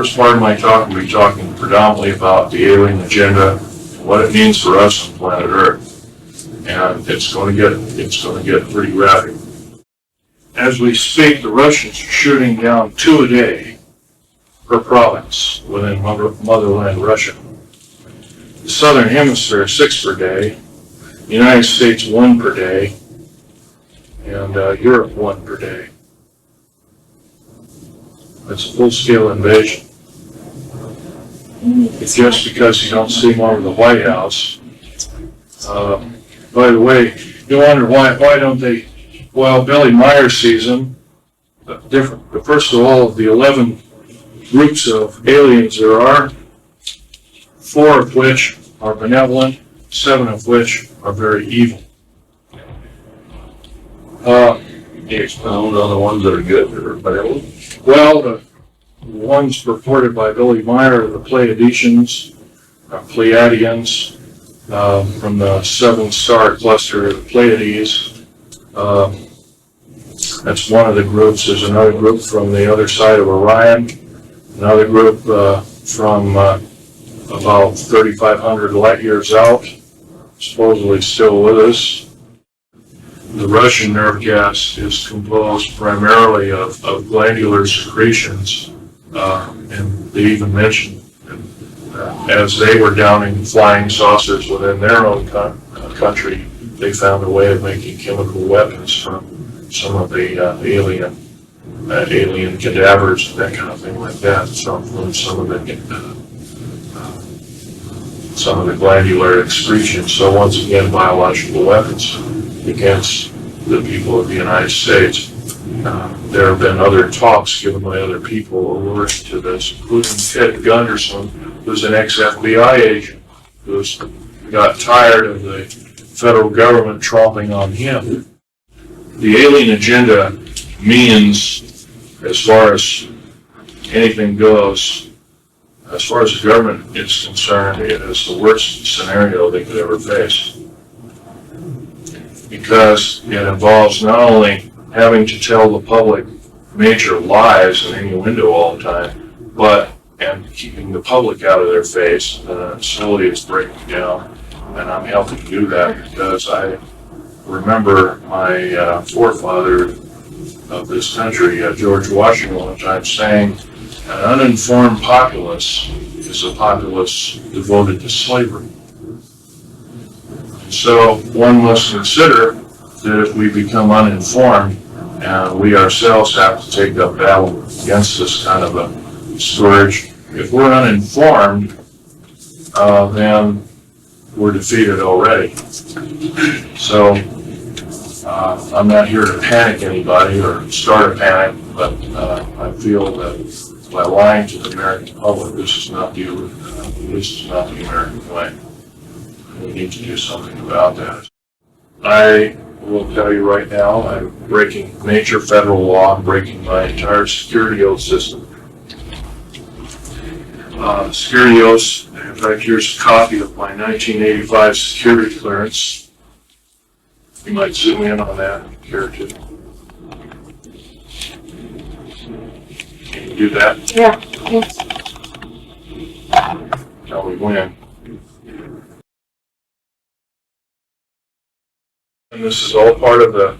first part of my talk, we'll be talking predominantly about the alien agenda, what it means for us on planet Earth, and it's going to get pretty graphic. As we speak, the Russians are shooting down 2 a day per province within motherland Russia. The Southern Hemisphere 6 per day, the United States 1 per day, and Europe 1 per day. That's a full-scale invasion. It's just because you don't see them over the White House. By the way, you wonder why don't they? Well, Billy Meyer sees them different. But first of all, of the 11 groups of aliens there are, 4 of which are benevolent, 7 of which are very evil. Can you expound on the ones that are good or benevolent? Well, the ones reported by Billy Meyer are the Pleiadians, Pleiadians, from the 7-star cluster of the Pleiades. That's one of the groups. There's another group from the other side of Orion, another group from about 3,500 light years out, supposedly still with us. The Russian nerve gas is composed primarily of glandular secretions, and they even mentioned as they were downing flying saucers within their own country, they found a way of making chemical weapons from some of the alien cadavers, that kind of thing like that. So from some of the glandular excretions. So once again, biological weapons against the people of the United States. There have been other talks given by other people alerting to this, including Ted Gunderson, who's an ex-FBI agent, who's got tired of the federal government tromping on him. The alien agenda means, as far as anything goes, as far as the government is concerned, it is the worst scenario they could ever face. Because it involves not only having to tell the public major lies and innuendo all the time, and keeping the public out of their face. Slowly it's breaking down, and I'm helping do that because I remember my forefather of this country, George Washington, one time saying, "An uninformed populace is a populace devoted to slavery." So one must consider that if we become uninformed, and we ourselves have to take up battle against this kind of a scourge, if we're uninformed, then we're defeated already. So I'm not here to panic anybody or start a panic, but I feel that by lying to the American public, this is not the American way. We need to do something about that. I will tell you right now, I'm breaking major federal law. I'm breaking my entire security oath system. Security oaths, in fact, here's a copy of my 1985 security clearance. You might zoom in on that if you care to. Can you do that? Yeah. Yes. Tell me when. And this is all part of the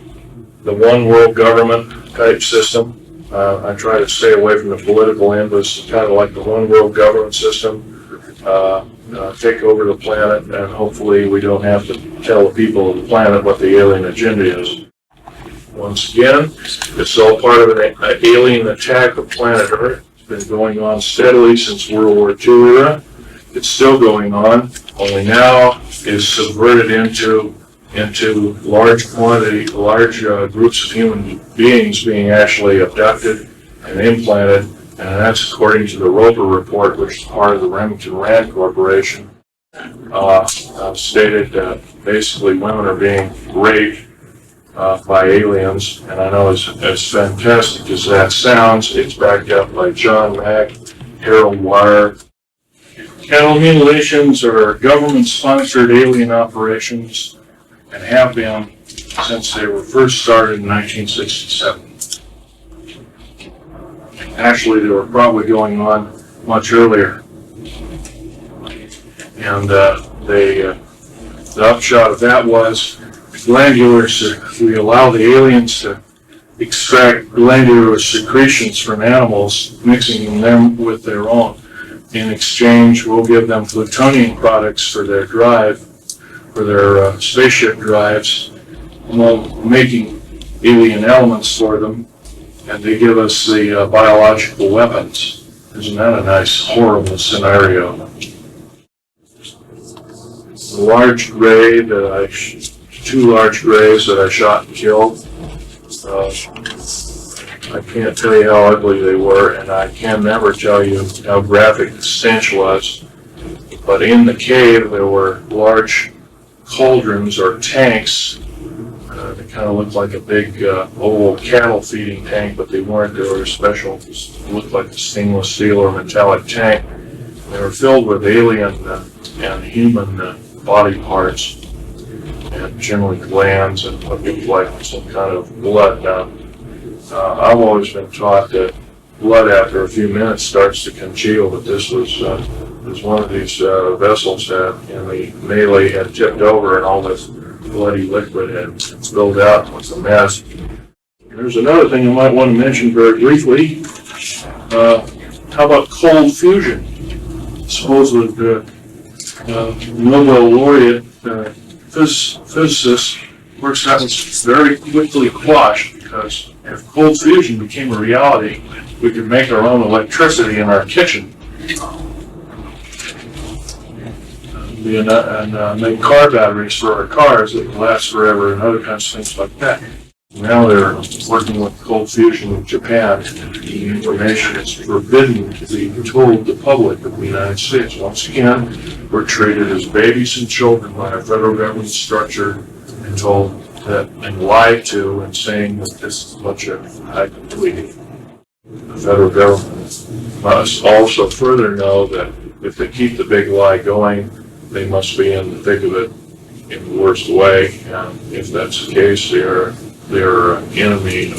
one world government type system. I try to stay away from the political end, but it's kind of like the one world government system. Take over the planet, and hopefully we don't have to tell the people of the planet what the alien agenda is. Once again, it's all part of an alien attack of planet Earth. It's been going on steadily since World War II era. It's still going on, only now is subverted into large groups of human beings being actually abducted and implanted, and that's according to the Roper report, which is part of the Remington Rand Corporation. Stated that basically women are being raped by aliens, and I know as fantastic as that sounds, it's backed up by John Mack, Harold Wire. Cattle mutilations are government-sponsored alien operations and have been since they were first started in 1967. Actually, they were probably going on much earlier. And the upshot of that was glandulars, we allow the aliens to extract glandular secretions from animals, mixing them with their own. In exchange, we'll give them plutonium products for their drive, for their spaceship drives, while making alien elements for them, and they give us the biological weapons. Isn't that a nice, horrible scenario? The large gray that two large grays that I shot and killed, I can't tell you how ugly they were, and I can never tell you how graphic the stench was. But in the cave, there were large cauldrons or tanks. They kind of looked like a big oval cattle feeding tank, but they weren't. They were special. They looked like a stainless steel or metallic tank. They were filled with alien and human body parts, and generally glands and what looked like some kind of blood. Now, I've always been taught that blood after a few minutes starts to congeal, but this was one of these vessels that in the melee had tipped over, and all this bloody liquid had spilled out. It was a mess. There's another thing I might want to mention very briefly. How about cold fusion? Supposedly the Nobel laureate physicist works that was very quickly quashed, because if cold fusion became a reality, we could make our own electricity in our kitchen and make car batteries for our cars that would last forever and other kinds of things like that. Now they're working with cold fusion in Japan. The information is forbidden to be told the public of the United States. Once again, we're treated as babies and children by our federal government structure and told that and lied to and saying that this is a bunch of hype and tweeting. The federal government must also further know that if they keep the big lie going, they must be in the thick of it in the worst way. And if that's the case, they're enemy of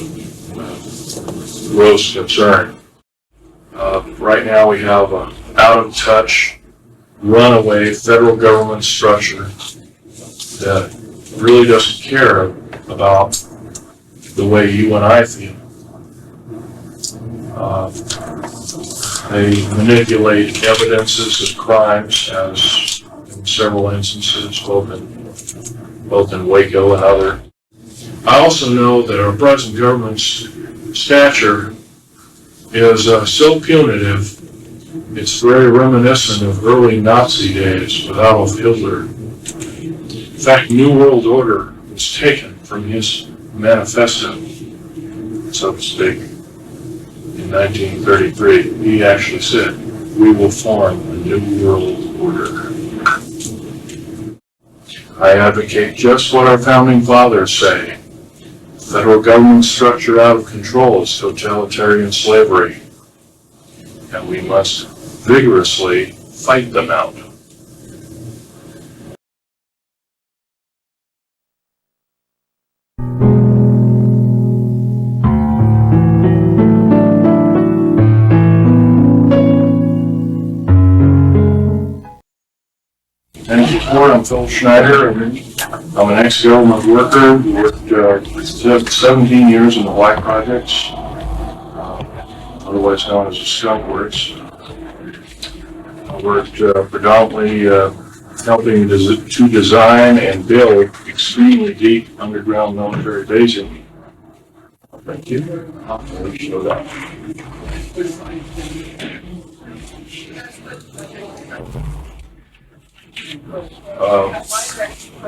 gross concern. Right now we have an out-of-touch, runaway federal government structure that really doesn't care about the way you and I feel. They manipulate evidences of crimes, as in several instances, both in Waco and other. I also know that our present government's stature is so punitive, it's very reminiscent of early Nazi days with Adolf Hitler. In fact, New World Order was taken from his manifesto, so to speak, in 1933. He actually said, "We will form a new world order." I advocate just what our founding fathers say. Federal government structure out of control is totalitarian slavery, and we must vigorously fight them out. Thank you, Ford. I'm Phil Schneider, and I'm an ex-government worker who worked 17 years in the Black Projects, otherwise known as the Skunk Works. I worked predominantly helping to design and build extremely deep underground military basing. Thank you. I'll show that.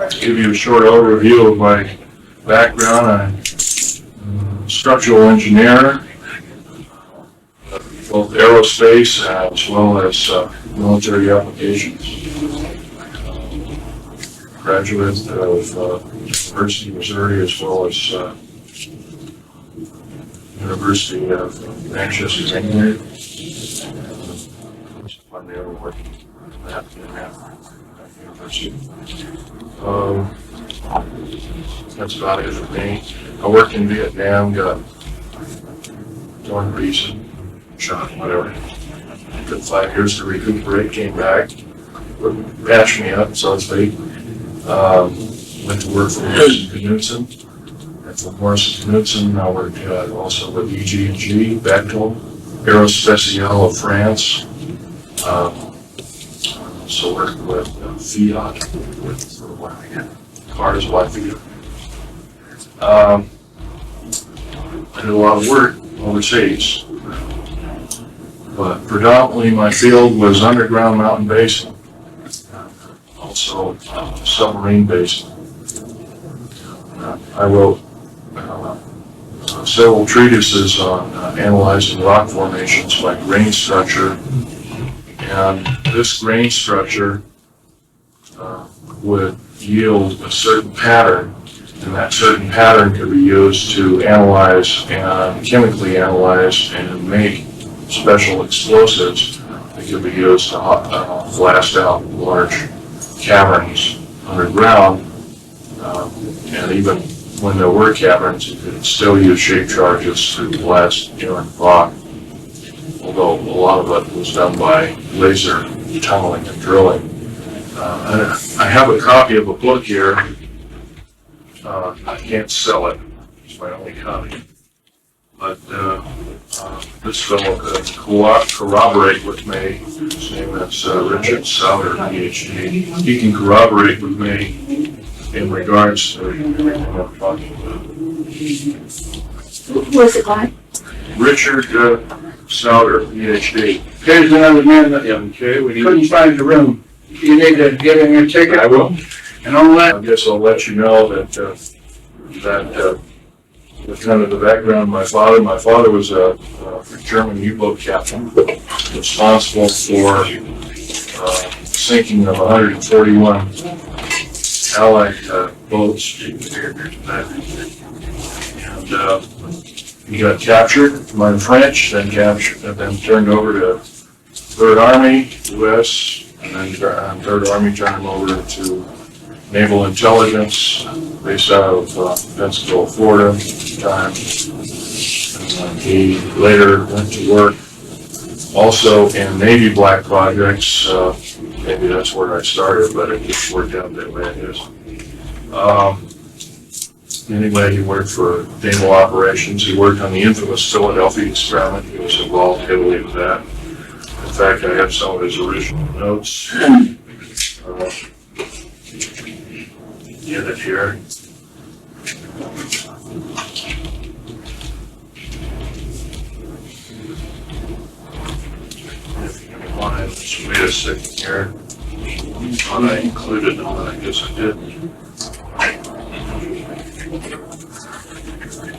To give you a short overview of my background, I'm a structural engineer, both aerospace as well as military applications. Graduate of University of Missouri as well as University of Manchester, England. Primarily working at University. That's about it for me. I worked in Vietnam, got no reason, shot, whatever. took 5 years to recuperate, came back, patched me up, so to speak. Went to work for Morrison Knudsen. And from Morrison Knudsen, I worked also with EG&G, Bechtel, Aerospatiale of France. So worked with Fiat, with cars like Fiat. I did a lot of work overseas, but predominantly my field was underground mountain basin, also submarine basin. I wrote several treatises on analyzing rock formations like grain structure, and this grain structure would yield a certain pattern, and that certain pattern could be used to analyze and chemically analyze and make special explosives that could be used to blast out large caverns underground. And even when there were caverns, you could still use shape charges to blast inert rock, although a lot of it was done by laser tunneling and drilling. I have a copy of a book here. I can't sell it. It's my only copy. But this fellow could corroborate with me. His name is Richard Sauter, PhD. He can corroborate with me in regards to everything I'm talking about. Who is it by? Richard Sauter, PhD. Here's another man that Okay, we need. couldn't find the room. You need to get in your ticket I will. and all that. I guess I'll let you know that that's kind of the background of my father. My father was a German U-boat captain responsible for sinking of 141 Allied boats. And he got captured by the French, then turned over to Third Army, U.S., and then Third Army turned him over to Naval Intelligence, based out of Pensacola, Florida at the time. And he later went to work also in Navy black projects. Maybe that's where I started, but it just worked out that way, I guess. Anyway, he worked for naval operations. He worked on the infamous Philadelphia experiment. He was involved heavily with that. In fact, I have some of his original notes. Get it here. If you can find, just wait a second here. Thought I included them, but I guess I didn't.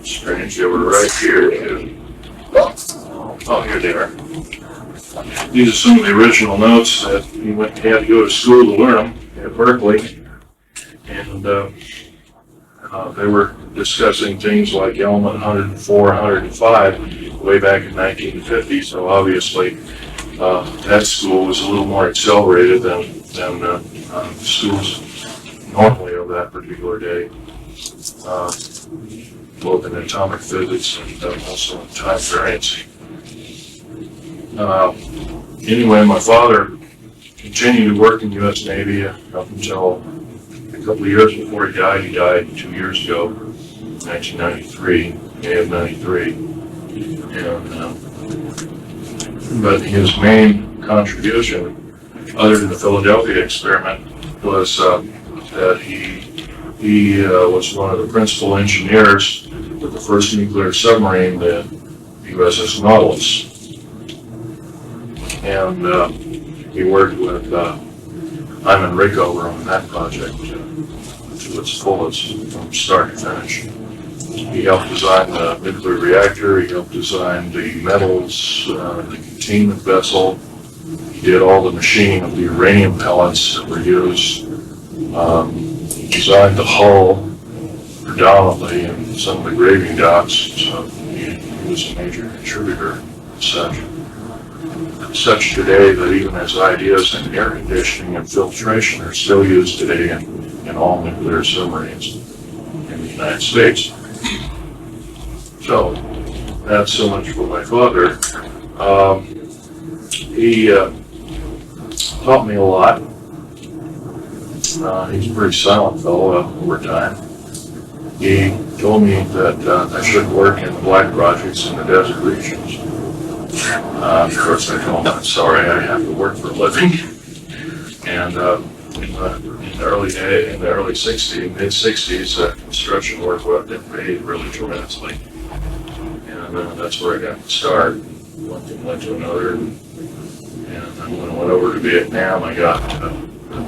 Strange, they were right here too. Oh, here they are. These are some of the original notes that he had to go to school to learn them at Berkeley. And they were discussing things like element 104, 105 way back in 1950. So obviously that school was a little more accelerated than schools normally of that particular day, both in atomic physics and also in time variance. Anyway, my father continued to work in the U.S. Navy up until a couple of years before he died. He died 2 years ago, 1993, May of 93. But his main contribution, other than the Philadelphia experiment, was that he was one of the principal engineers with the first nuclear submarine, the USS Nautilus. And he worked with Hyman Rickover on that project to its fullest from start to finish. He helped design the nuclear reactor, he helped design the metals, the containment vessel. He did all the machining of the uranium pellets that were used. He designed the hull predominantly and some of the graving docks, so he was a major contributor such today that even his ideas in air conditioning and filtration are still used today in all nuclear submarines in the United States. So that's so much for my father. he taught me a lot. He's a pretty silent fellow over time. He told me that I should work in the black projects in the desert regions. Of course, I told him, I'm sorry, I have to work for a living. And in the early 60s, mid 60s, construction work wasn't paid really tremendously. And that's where I got to start. One thing led to another. And then when I went over to Vietnam, I got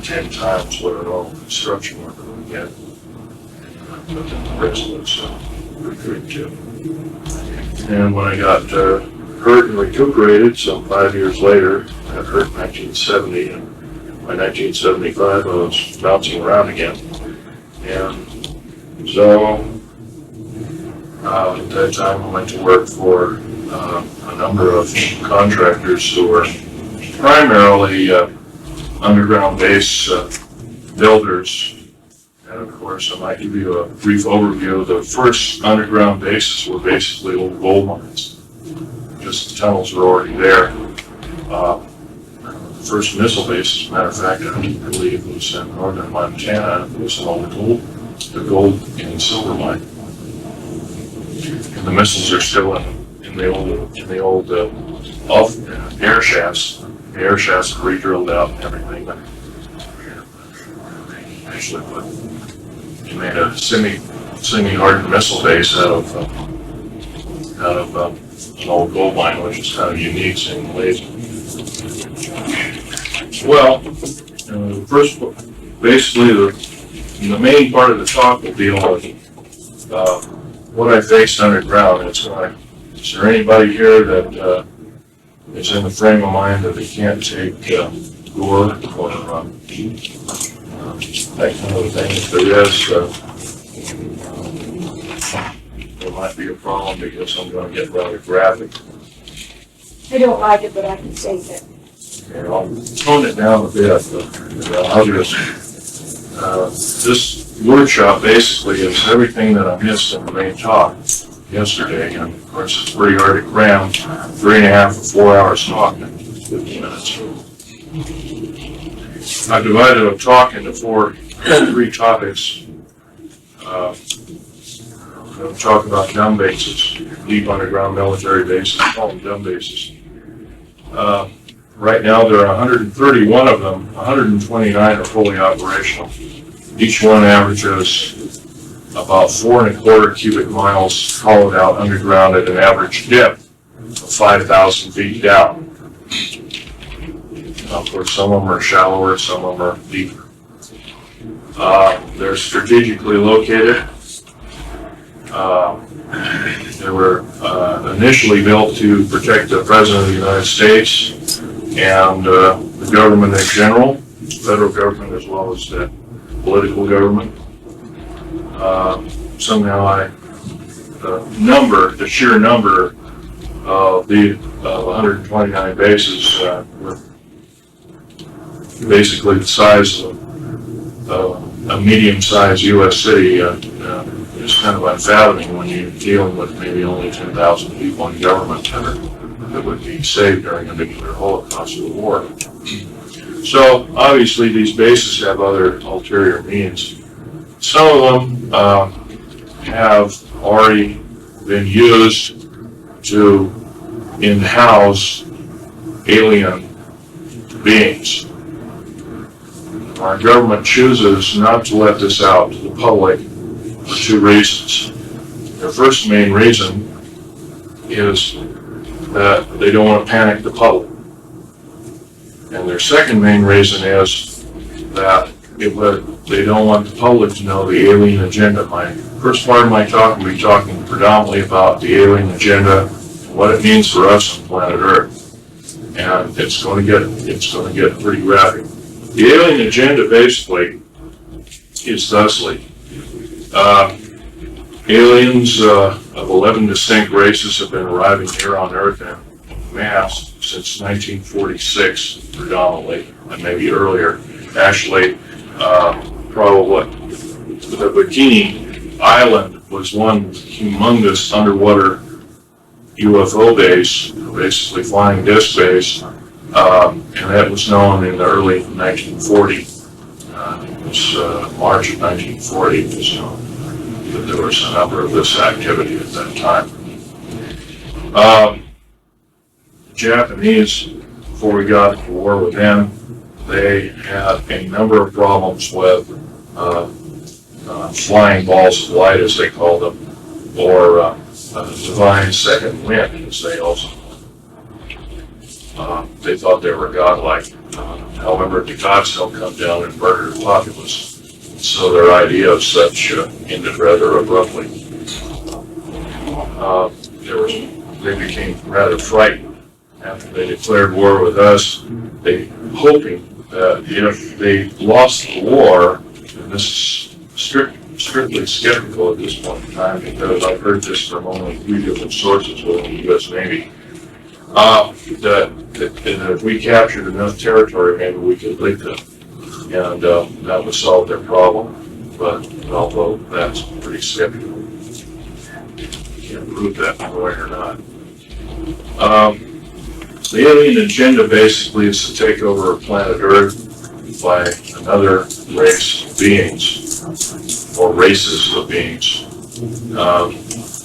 10 times what a normal construction worker would get. But then the rest was pretty good too. And when I got hurt and recuperated, some 5 years later, I got hurt in 1970, and by 1975 I was bouncing around again. And so at that time I went to work for a number of contractors who were primarily underground base builders. And of course, I might give you a brief overview. The first underground bases were basically old gold mines. Just the tunnels were already there. The first missile base, as a matter of fact, I believe was in northern Montana. It was an old gold and silver mine. And the missiles are still in the old air shafts. The air shafts are re-drilled out and everything. But actually, you made a semi-hardened missile base out of an old gold mine, which is kind of unique, seeing laser. Well, first, basically, the main part of the talk will deal with what I faced underground. Is there anybody here that is in the frame of mind that they can't take gore or that kind of thing? If there is, there might be a problem because I'm going to get rather graphic. I don't like it, but I can take it. Okay, I'll tone it down a bit. I'll just, this workshop basically is everything that I missed in the main talk yesterday, and of course it's pretty hard to cram 3.5 or 4 hours talk in 15 minutes. I've divided a talk into three topics. I'm going to talk about dumb bases, deep underground military bases, call them dumb bases. Right now there are 131 of them, 129 are fully operational. Each one averages about 4¼ cubic miles hollowed out underground at an average depth of 5,000 feet down. Now, of course, some of them are shallower, some of them are deeper. They're strategically located. They were initially built to protect the President of the United States and the government in general, federal government as well as the political government. Somehow the sheer number of the 129 bases were basically the size of a medium-sized U.S. city is kind of unfathoming when you're dealing with maybe only 10,000 people in government that would be saved during a nuclear holocaust or war. So obviously these bases have other ulterior means. Some of them have already been used to in-house alien beings. Our government chooses not to let this out to the public for 2 reasons. Their first main reason is that they don't want to panic the public. And their second main reason is that they don't want the public to know the alien agenda. My first part of my talk will be talking predominantly about the alien agenda and what it means for us on planet Earth. And it's going to get pretty graphic. The alien agenda basically is thusly. Aliens of 11 distinct races have been arriving here on Earth in mass since 1946, predominantly, and maybe earlier. Actually, probably the Bikini Island was one humongous underwater UFO base, basically flying disc base, And that was known in the early 1940s. It was March of 1940, it was known that there was a number of this activity at that time. The Japanese, before we got to war with them, they had a number of problems with flying balls of light, as they called them, or divine second wind, as they also they thought they were godlike. However, the gods don't come down and murder the populace. So their idea of such ended rather abruptly. They became rather frightened after they declared war with us, hoping that if they lost the war, and this is strictly skeptical at this point in time because I've heard this from only 3 different sources within the U.S. Navy, that if we captured enough territory, maybe we could lick them, and that would solve their problem. But although that's pretty skeptical, can't prove that one way or not. The alien agenda basically is to take over planet Earth by another race of beings, or races of beings.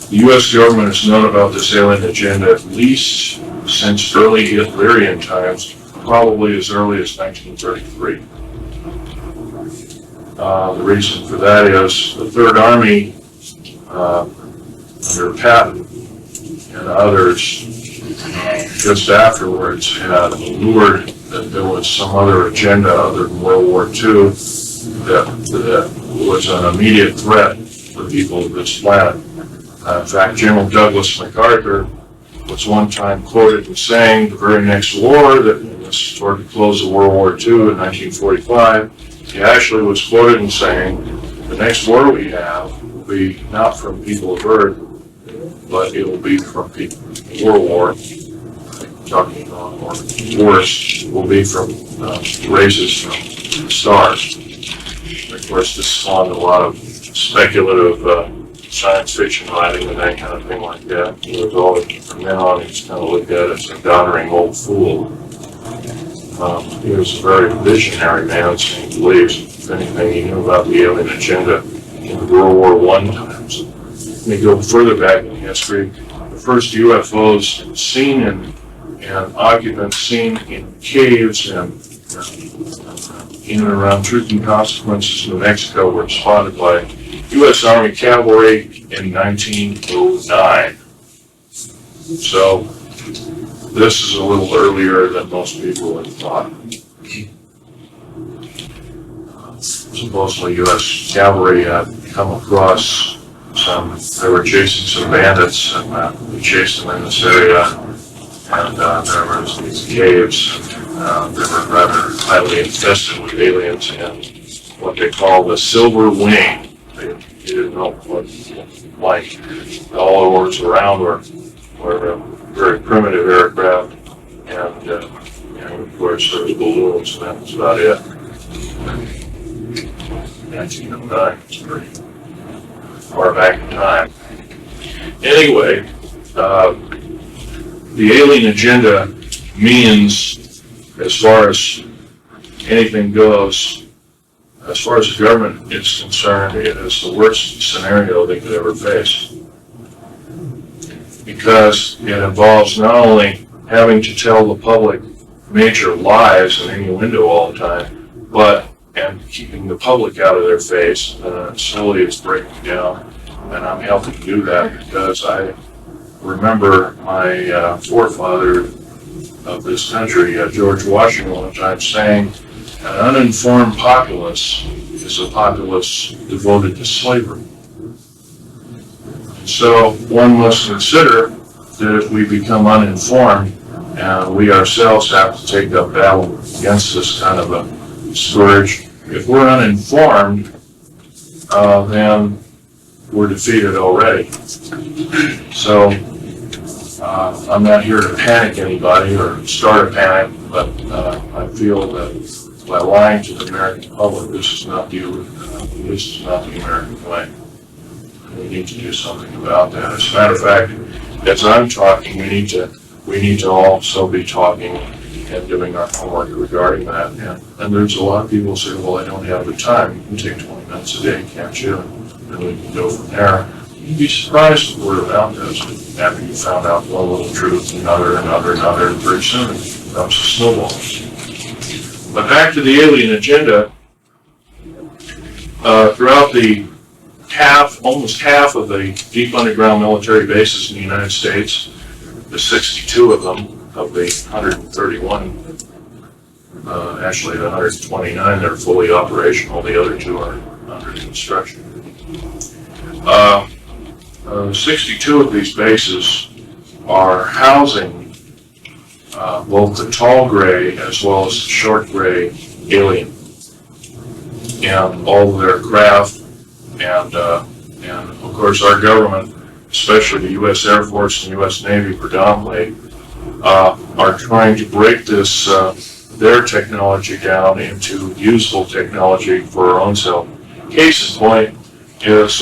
The U.S. government has known about this alien agenda at least since early Hitlerian times, probably as early as 1933. The reason for that is the Third Army, under Patton and others, just afterwards had lured that there was some other agenda other than World War II that was an immediate threat for the people of this planet. In fact, General Douglas MacArthur was one time quoted as saying the very next war, that this is toward the close of World War II in 1945, he actually was quoted in saying, the next war we have will be not from people of Earth, but it will be from people. World War, talking about, or wars, will be from races from the stars. Of course, this spawned a lot of speculative science fiction writing and that kind of thing like that. It was all, from then on, he was kind of looked at as a doddering old fool. He was a very visionary man, so he believes, if anything, he knew about the alien agenda in the World War I times. Let me go further back in history. The first UFOs seen and occupants seen in caves and in and around Truth and Consequences, New Mexico, were spotted by U.S. Army cavalry in 1909. So this is a little earlier than most people had thought. Supposedly U.S. cavalry had come across they were chasing some bandits, and we chased them in this area, and there was these caves, and they were rather highly infested with aliens and what they call the silver wing. They didn't know what it looked like. All the words around were very primitive aircraft, and of course there was balloons, and that was about it. 1909, it's pretty far back in time. Anyway, the alien agenda means, as far as anything goes, as far as the government is concerned, it is the worst scenario they could ever face. Because it involves not only having to tell the public major lies and innuendo all the time, but keeping the public out of their face. Slowly it's breaking down, and I'm helping do that because I remember my forefather of this country, George Washington, one time saying, an uninformed populace is a populace devoted to slavery. So one must consider that if we become uninformed and we ourselves have to take up battle against this kind of a scourge, if we're uninformed, then we're defeated already. So I'm not here to panic anybody or start a panic, but I feel that by lying to the American public, this is not the American way. We need to do something about that. As a matter of fact, as I'm talking, we need to also be talking and doing our homework regarding that. And there's a lot of people who say, well, I don't have the time. You can take 20 minutes a day, can't you? And we can go from there. You'd be surprised what word of mouth does. After you found out one little truth, another, and pretty soon it becomes a snowball. But back to the alien agenda, throughout the almost half of the deep underground military bases in the United States, the 62 of them, of the 131, actually the 129 that are fully operational, the other two are under construction. 62 of these bases are housing both the tall gray as well as the short gray alien, and all of their craft, and of course our government, especially the U.S. Air Force and U.S. Navy predominantly, are trying to break this their technology down into usable technology for our own self. Case in point is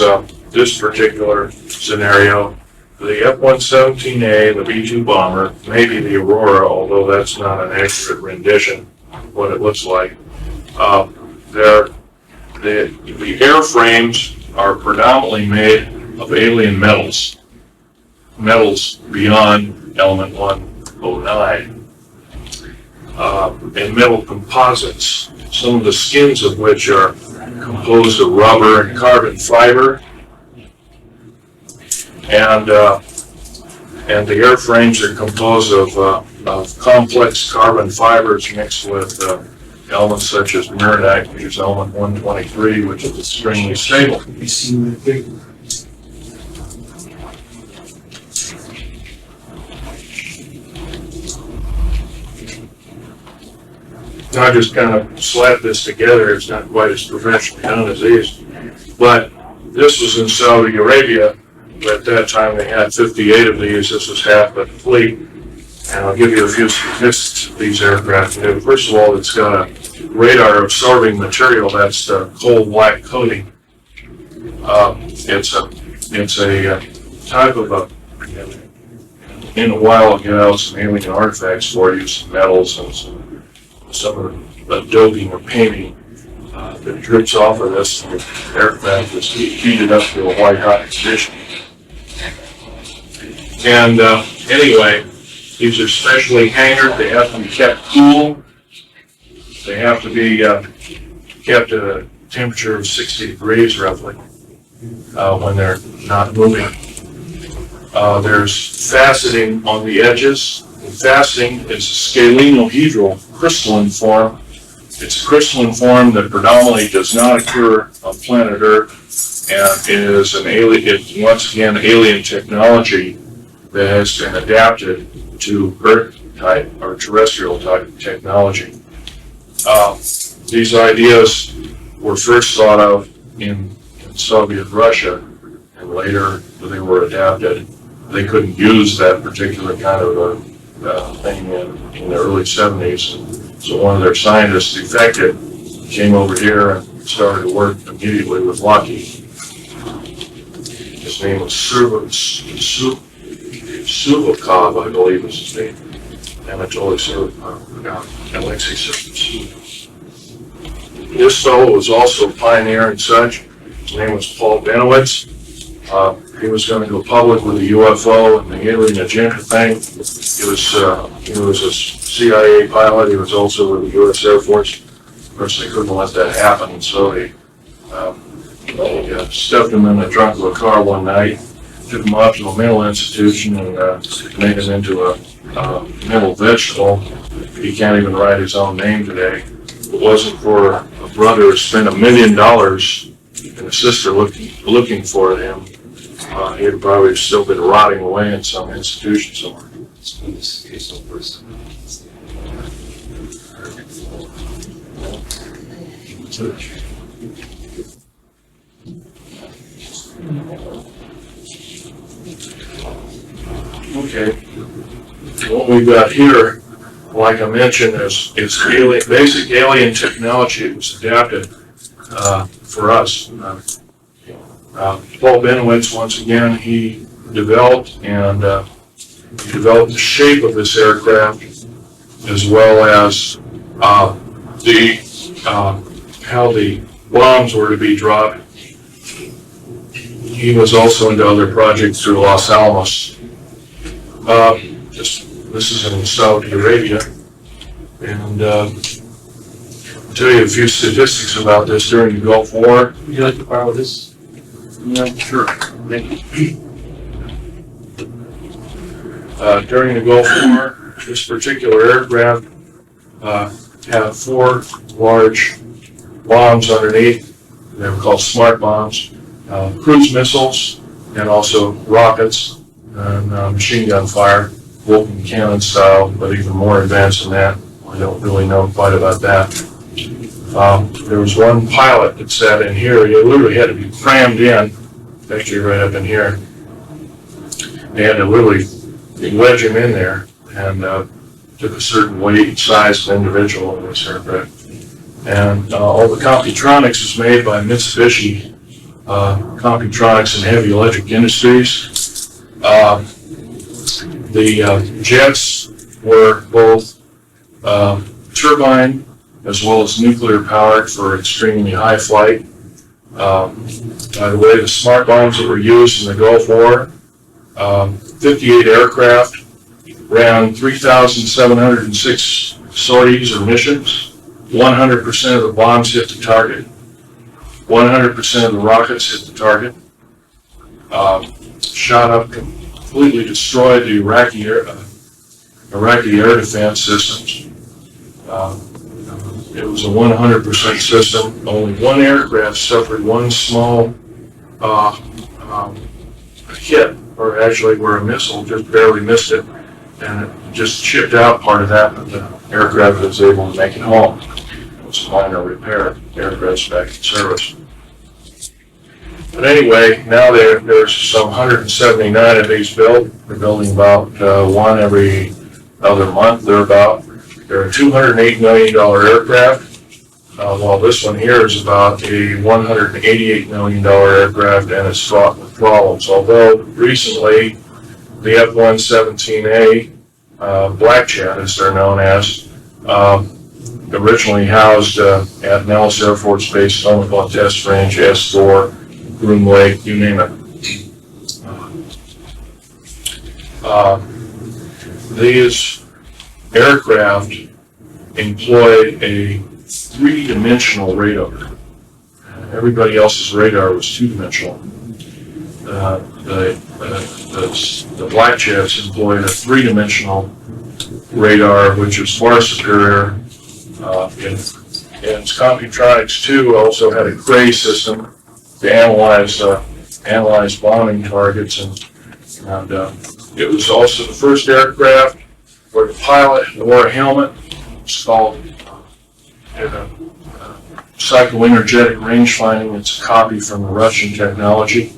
this particular scenario. The F-117A, the B-2 bomber, maybe the Aurora, although that's not an accurate rendition of what it looks like. The airframes are predominantly made of alien metals beyond element 109, and metal composites, some of the skins of which are composed of rubber and carbon fiber, and the airframes are composed of complex carbon fibers mixed with elements such as mironite, which is element 123, which is extremely stable. I just kind of slapped this together. It's not quite as professionally done as these, but this was in Saudi Arabia. At that time, they had 58 of these. This was half the fleet. And I'll give you a few statistics of these aircraft. First of all, it's got a radar absorbing material. That's the coal black coating. It's a type of a, in a while I'll get out some alien artifacts for you, some metals and some of the doping or painting that drips off of this. The aircraft is heated up to a white hot condition. And anyway, these are specially hangared. They have to be kept cool. They have to be kept at a temperature of 60 degrees roughly when they're not moving. There's faceting on the edges. And faceting is a scalenohedral crystalline form. It's a crystalline form that predominantly does not occur on planet Earth, and is an alien, once again, alien technology that has been adapted to Earth type or terrestrial type technology. These ideas were first thought of in Soviet Russia, and later they were adapted. They couldn't use that particular kind of thing in the early 70s, so one of their scientists defected, came over here and started to work immediately with Lockheed. His name was Suvakov, I believe was his name. Anatoly Suvakov, Alexei Suvakov. This fellow was also a pioneer and such. His name was Paul Benowitz. He was going to go public with the UFO and the alien agenda thing. He was a CIA pilot. He was also with the U.S. Air Force. Of course, they couldn't let that happen, and so they stuffed him in the trunk of a car one night, took him off to a mental institution, and made him into a mental vegetable. He can't even write his own name today. If it wasn't for a brother who spent $1 million and a sister looking for him, he'd probably still been rotting away in some institution somewhere. Okay. What we've got here, like I mentioned, is basic alien technology. It was adapted for us. Paul Benowitz, once again, he developed the shape of this aircraft as well as how the bombs were to be dropped. He was also into other projects through Los Alamos. This is in Saudi Arabia, and I'll tell you a few statistics about this during the Gulf War. Would you like to borrow this? Yeah, sure. During the Gulf War, this particular aircraft had 4 large bombs underneath. They were called smart bombs, cruise missiles, and also rockets and machine gun fire, Vulcan cannon style, but even more advanced than that. I don't really know quite about that. There was one pilot that sat in here. He literally had to be crammed in, actually right up in here. They had to literally wedge him in there, and took a certain weight and size of individual in this aircraft. And all the Computronics is made by Mitsubishi Computronics and Heavy Electric Industries. The jets were both turbine as well as nuclear powered for extremely high flight. By the way, the smart bombs that were used in the Gulf War, 58 aircraft ran 3,706 sorties or missions. 100% of the bombs hit the target. 100% of the rockets hit the target. Shot up, completely destroyed the Iraqi air defense systems. It was a 100% system. Only one aircraft suffered one small hit, or actually where a missile just barely missed it, and it just chipped out part of that, but the aircraft was able to make it home. It was a minor repair. The aircraft's back in service. But anyway, now there's some 179 of these built. They're building about one every other month. They're a $208 million aircraft, while this one here is about a $188 million aircraft, and it's fraught with problems. Although recently, the F-117A, Black Jet as they're known as, originally housed at Nellis Air Force Base, Stonewall Test Range, S4, Groom Lake, you name it. These aircraft employed a 3-dimensional radar. Everybody else's radar was 2-dimensional. The Black Jets employed a 3-dimensional radar, which was far superior. And Computronics 2 also had a Cray system to analyze bombing targets, and it was also the first aircraft where the pilot wore a helmet. It's called psychoenergetic range finding. It's a copy from the Russian technology,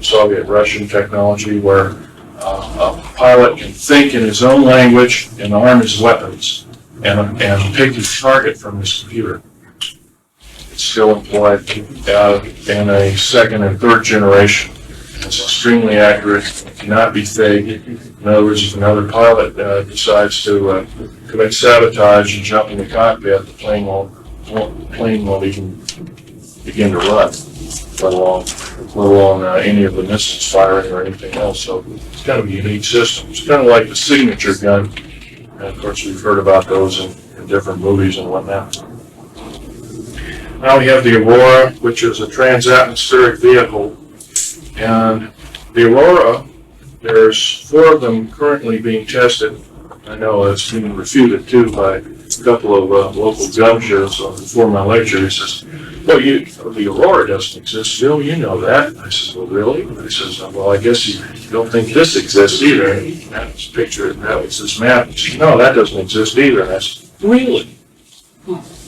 Soviet-Russian technology, where a pilot can think in his own language and arm his weapons and pick his target from his computer. It's still employed in a 2nd and 3rd generation. It's extremely accurate. It cannot be faked. In other words, if another pilot decides to commit sabotage and jump in the cockpit, the plane won't even begin to run, let alone any of the missiles firing or anything else. So it's kind of a unique system. It's kind of like the signature gun. And of course, we've heard about those in different movies and whatnot. Now we have the Aurora, which is a transatmospheric vehicle. And the Aurora, there's 4 of them currently being tested. I know it's been refuted too by a couple of local gun shows before my lecture. He says, well, the Aurora doesn't exist, Bill, you know that. I says, well, really? He says, well, I guess you don't think this exists either. And he had this picture, that was this map. He says, no, that doesn't exist either. And I said, really?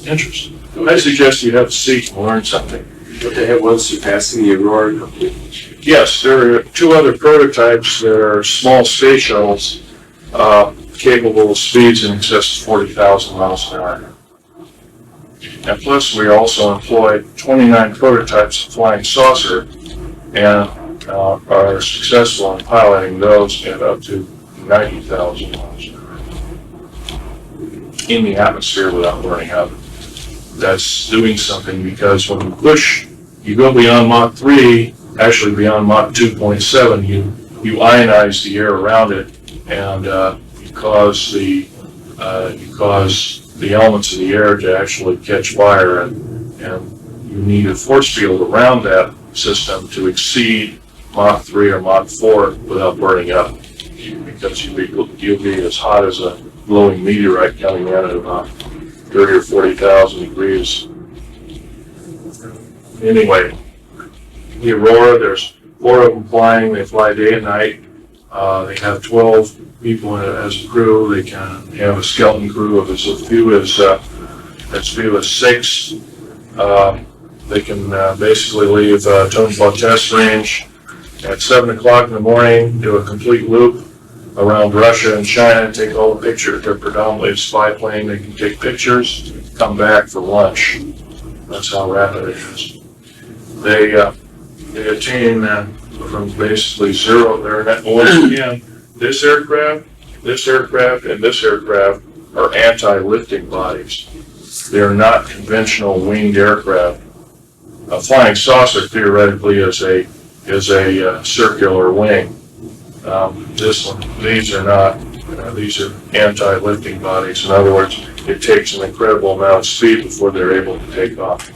Interesting. I suggest you have a seat and learn something. But they have one surpassing the Aurora. Yes, there are 2 other prototypes that are small space shuttles capable of speeds in excess of 40,000 miles an hour. And plus, we also employed 29 prototypes of flying saucer and are successful in piloting those at up to 90,000 miles an hour. in the atmosphere without burning up. That's doing something, because when you go beyond Mach 3, actually beyond Mach 2.7, you ionize the air around it, and you cause the elements of the air to actually catch fire, and you need a force field around that system to exceed Mach 3 or Mach 4 without burning up, because you'll be as hot as a glowing meteorite coming in at about 30 or 40,000 degrees. Anyway, the Aurora, there's 4 of them flying. They fly day and night. They have 12 people in it as a crew. They can have a skeleton crew of as few as 6. They can basically leave Tonopah Test Range at 7 o'clock in the morning, do a complete loop around Russia and China, and take all the pictures. They're predominantly a spy plane. They can take pictures, come back for lunch. That's how rapid it is. They attain from basically zero. Once again, this aircraft, and this aircraft are anti-lifting bodies. They're not conventional winged aircraft. A flying saucer theoretically is a circular wing. These are not. These are anti-lifting bodies. In other words, it takes an incredible amount of speed before they're able to take off.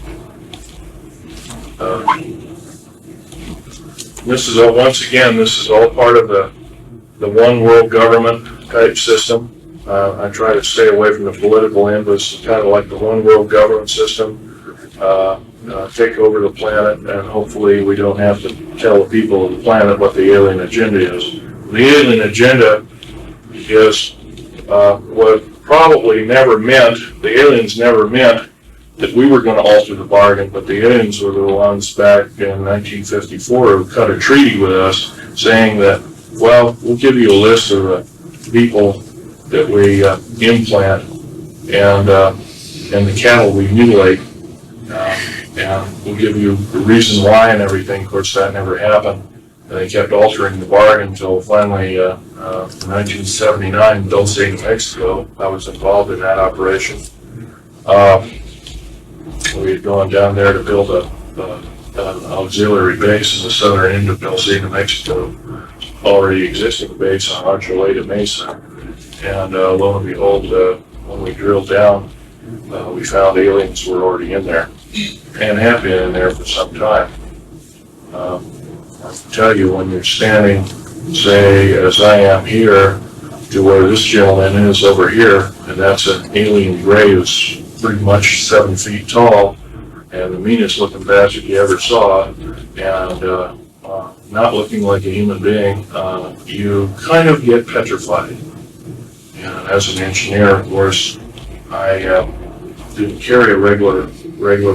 This is all part of the one world government type system. I try to stay away from the political end, but it's kind of like the one world government system. Take over the planet, and hopefully we don't have to tell the people of the planet what the alien agenda is. The alien agenda is what probably never meant, the aliens never meant that we were going to alter the bargain, but the aliens were the ones back in 1954 who cut a treaty with us saying that, well, we'll give you a list of the people that we implant and the cattle we mutilate, and we'll give you the reason why and everything. Of course, that never happened. And they kept altering the bargain until finally, in 1979, Dulce, New Mexico, I was involved in that operation. We had gone down there to build an auxiliary base in the southern end of Dulce, New Mexico, already existing base on Archuleta Mesa. And lo and behold, when we drilled down, we found aliens were already in there and have been in there for some time. I can tell you, when you're standing, say, as I am here, to where this gentleman is over here, and that's an alien gray who's pretty much 7 feet tall, and the meanest looking bastard you ever saw, and not looking like a human being, you kind of get petrified. And as an engineer, of course, I didn't carry a regular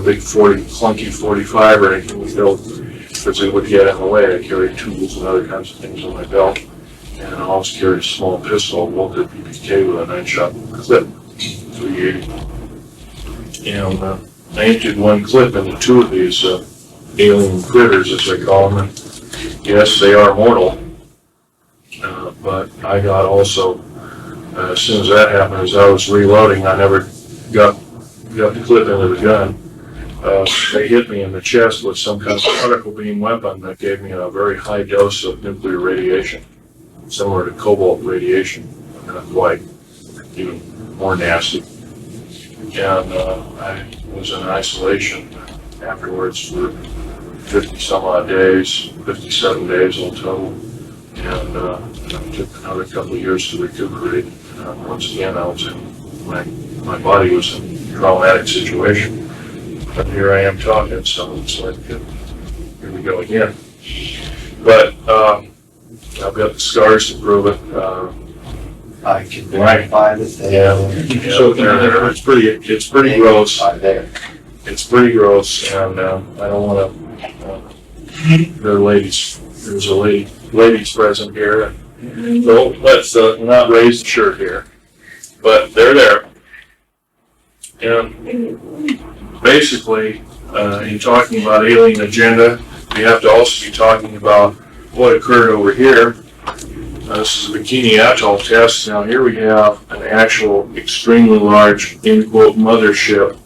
big clunky 45 or anything we built, because it would get in the way. I carried tools and other kinds of things on my belt, and I always carried a small pistol, Walter PPK with a 9-shot clip, 380. And I emptied one clip into 2 of these alien critters, as they call them. And yes, they are mortal, but I got also, as soon as that happened, as I was reloading, I never got the clip into the gun. They hit me in the chest with some kind of particle beam weapon that gave me a very high dose of nuclear radiation, similar to cobalt radiation, quite even more nasty. And I was in isolation afterwards for 50-some odd days, 57 days all total, and it took another couple of years to recuperate. Once again, I was in my body was in a traumatic situation. But here I am talking, so it's like, here we go again. But I've got the scars to prove it. I can verify that they So it's pretty gross. It's pretty gross, and I don't want to. There's a ladies present here. So let's not raise the shirt here, but they're there. And basically, in talking about alien agenda, we have to also be talking about what occurred over here This is a Bikini Atoll test. Now here we have an actual extremely large, in quote, mothership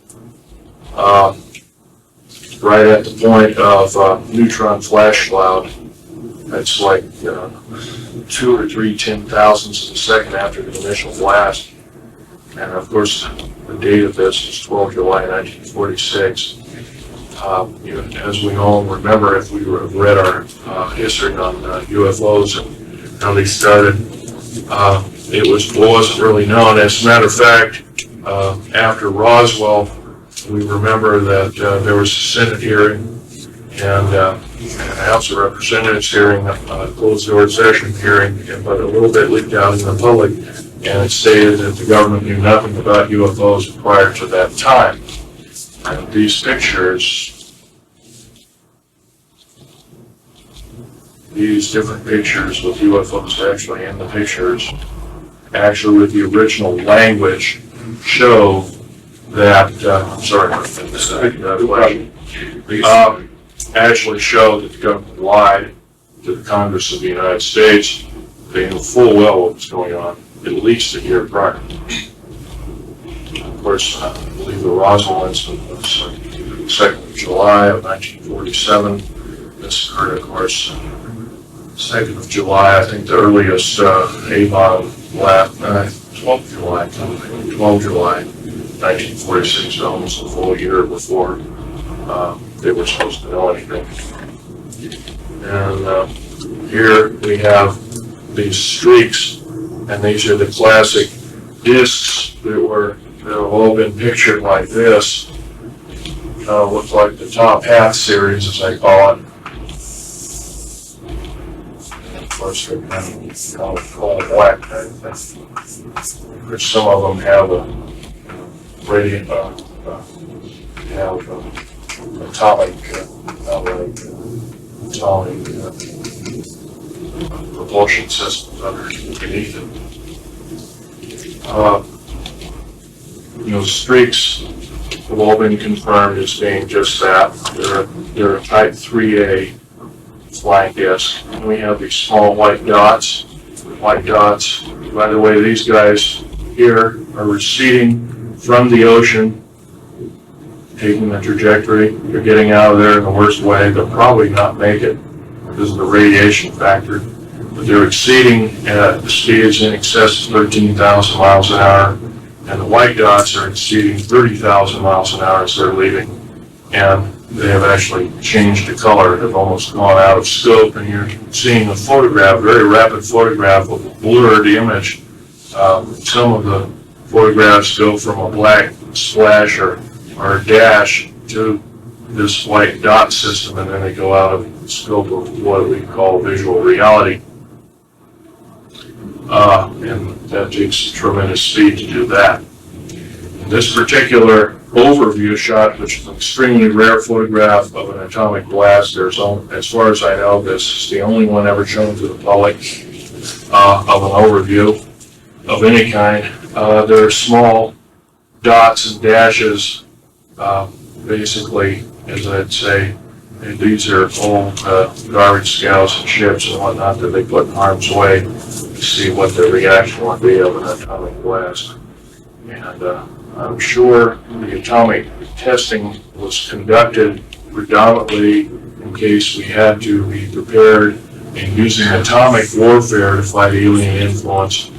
right at the point of neutron flash cloud. It's like 2 or 3 10,000ths of a second after the initial blast. And of course, the date of this is 12 July 1946. As we all remember, if we read our history on UFOs and how they started, it wasn't really known. As a matter of fact, after Roswell, we remember that there was a Senate hearing and a House of Representatives hearing, a closed-door session hearing, but a little bit leaked out in the public, and it stated that the government knew nothing about UFOs prior to that time. And these different pictures with UFOs actually in the pictures, actually with the original language, show that, actually show that the government lied to the Congress of the United States. They knew full well what was going on at least a year prior. Of course, I believe the Roswell incident was 2nd of July of 1947. This occurred, of course, 2nd of July. I think the earliest A-bomb blast, 12th July, 12 July 1946, almost a full year before they were supposed to know anything. And here we have these streaks, and these are the classic discs that have all been pictured like this. Looks like the top half series, as I call it. And of course, they're kind of coal black kind of thing. Which some of them have a radiant, atomic propulsion systems underneath it. Streaks have all been confirmed as being just that. They're a Type 3A flying disc. And we have these small white dots. White dots. By the way, these guys here are receding from the ocean, taking the trajectory. They're getting out of there in the worst way. They'll probably not make it because of the radiation factor. But they're exceeding at speeds in excess of 13,000 miles an hour. And the white dots are exceeding 30,000 miles an hour as they're leaving. And they have actually changed the color. They've almost gone out of scope. And you're seeing a photograph, very rapid photograph of a blurred image. Some of the photographs go from a black splash or dash to this white dot system, and then they go out of the scope of what we call visual reality. And that takes tremendous speed to do that. In this particular overview shot, which is an extremely rare photograph of an atomic blast, as far as I know, this is the only one ever shown to the public of an overview of any kind. There are small dots and dashes, basically, as I'd say, and these are old garbage scows and ships and whatnot that they put in harm's way to see what the reaction would be of an atomic blast. And I'm sure the atomic testing was conducted predominantly in case we had to be prepared in using atomic warfare to fight alien influence,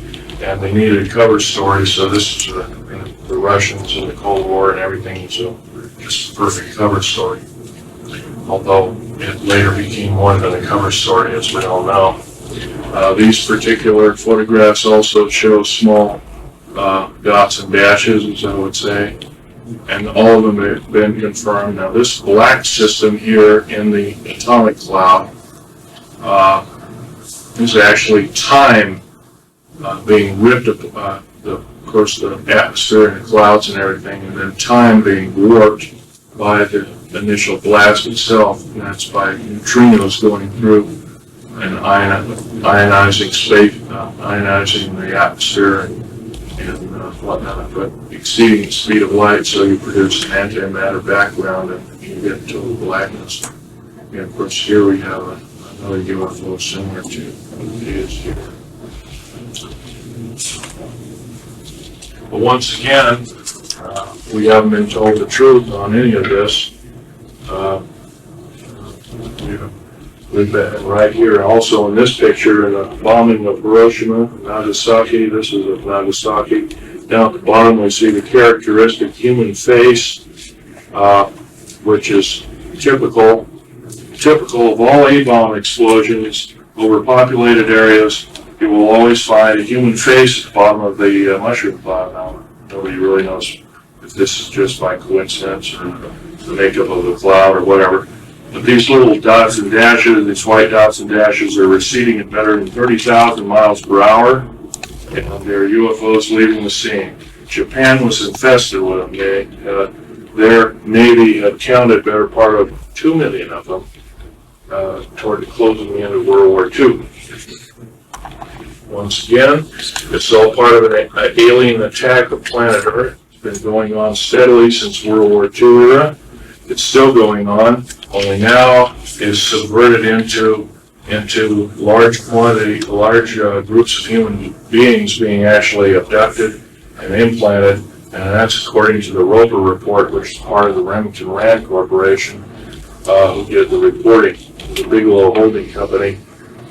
and they needed a cover story, so this is the Russians and the Cold War and everything, so it's a perfect cover story. Although it later became more than a cover story, as we all know. These particular photographs also show small dots and dashes, as I would say, and all of them have been confirmed. Now, this black system here in the atomic cloud is actually time being ripped up, of course, the atmosphere and the clouds and everything, and then time being warped by the initial blast itself, and that's by neutrinos going through and ionizing space, ionizing the atmosphere and whatnot, but exceeding the speed of light, so you produce an antimatter background and you get total blackness. And of course, here we have another UFO similar to what it is here. But once again, we haven't been told the truth on any of this. We've been right here, also in this picture, in the bombing of Hiroshima, Nagasaki. This is of Nagasaki. Down at the bottom, we see the characteristic human face, which is typical of all A-bomb explosions over populated areas. You will always find a human face at the bottom of the mushroom cloud. Now, nobody really knows if this is just by coincidence or the makeup of the cloud or whatever. But these little dots and dashes, these white dots and dashes, are receding at better than 30,000 miles per hour, and they're UFOs leaving the scene. Japan was infested with them. Their Navy had counted better part of 2 million of them toward the closing end of World War II. Once again, it's all part of an alien attack of planet Earth. It's been going on steadily since World War II era. It's still going on, only now is subverted into large groups of human beings being actually abducted and implanted, and that's according to the Roper report, which is part of the Remington Rand Corporation, who did the reporting, the Bigelow Holding Company.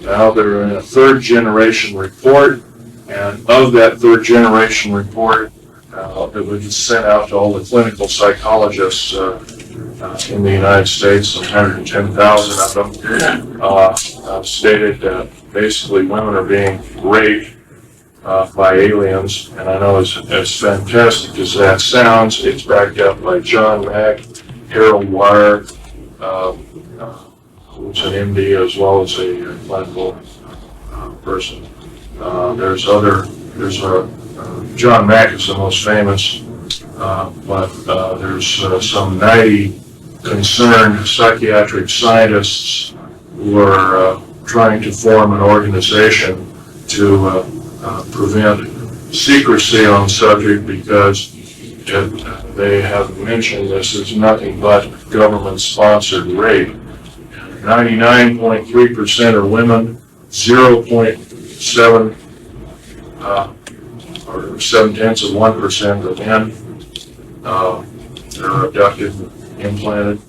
Now they're in a third generation report, and of that third generation report, that was sent out to all the clinical psychologists in the United States, 110,000 of them, stated that basically women are being raped by aliens. And I know as fantastic as that sounds, it's backed up by John Mack, Harold Wire, who's an MD as well as a clinical person. John Mack is the most famous, but there's some 90 concerned psychiatric scientists who are trying to form an organization to prevent secrecy on the subject, because they have mentioned this is nothing but government-sponsored rape. 99.3% are women, 0.7 or 0.7% of men are abducted and implanted.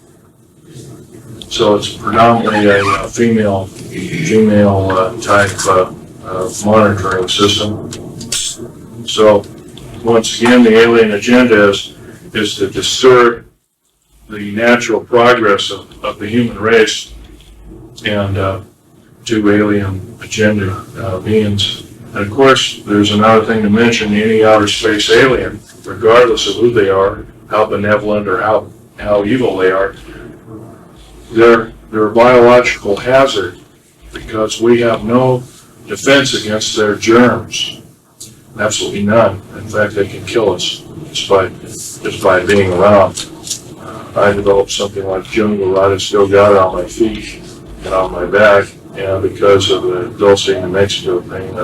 So it's predominantly a female type monitoring system. So once again, the alien agenda is to disturb the natural progress of the human race, and to alien agenda beings. And of course, there's another thing to mention: any outer space alien, regardless of who they are, how benevolent or how evil they are, they're a biological hazard, because we have no defense against their germs. Absolutely none. In fact, they can kill us just by being around. I developed something like jungle rot. I still got it on my feet and on my back, and because of the Dulce, New Mexico thing,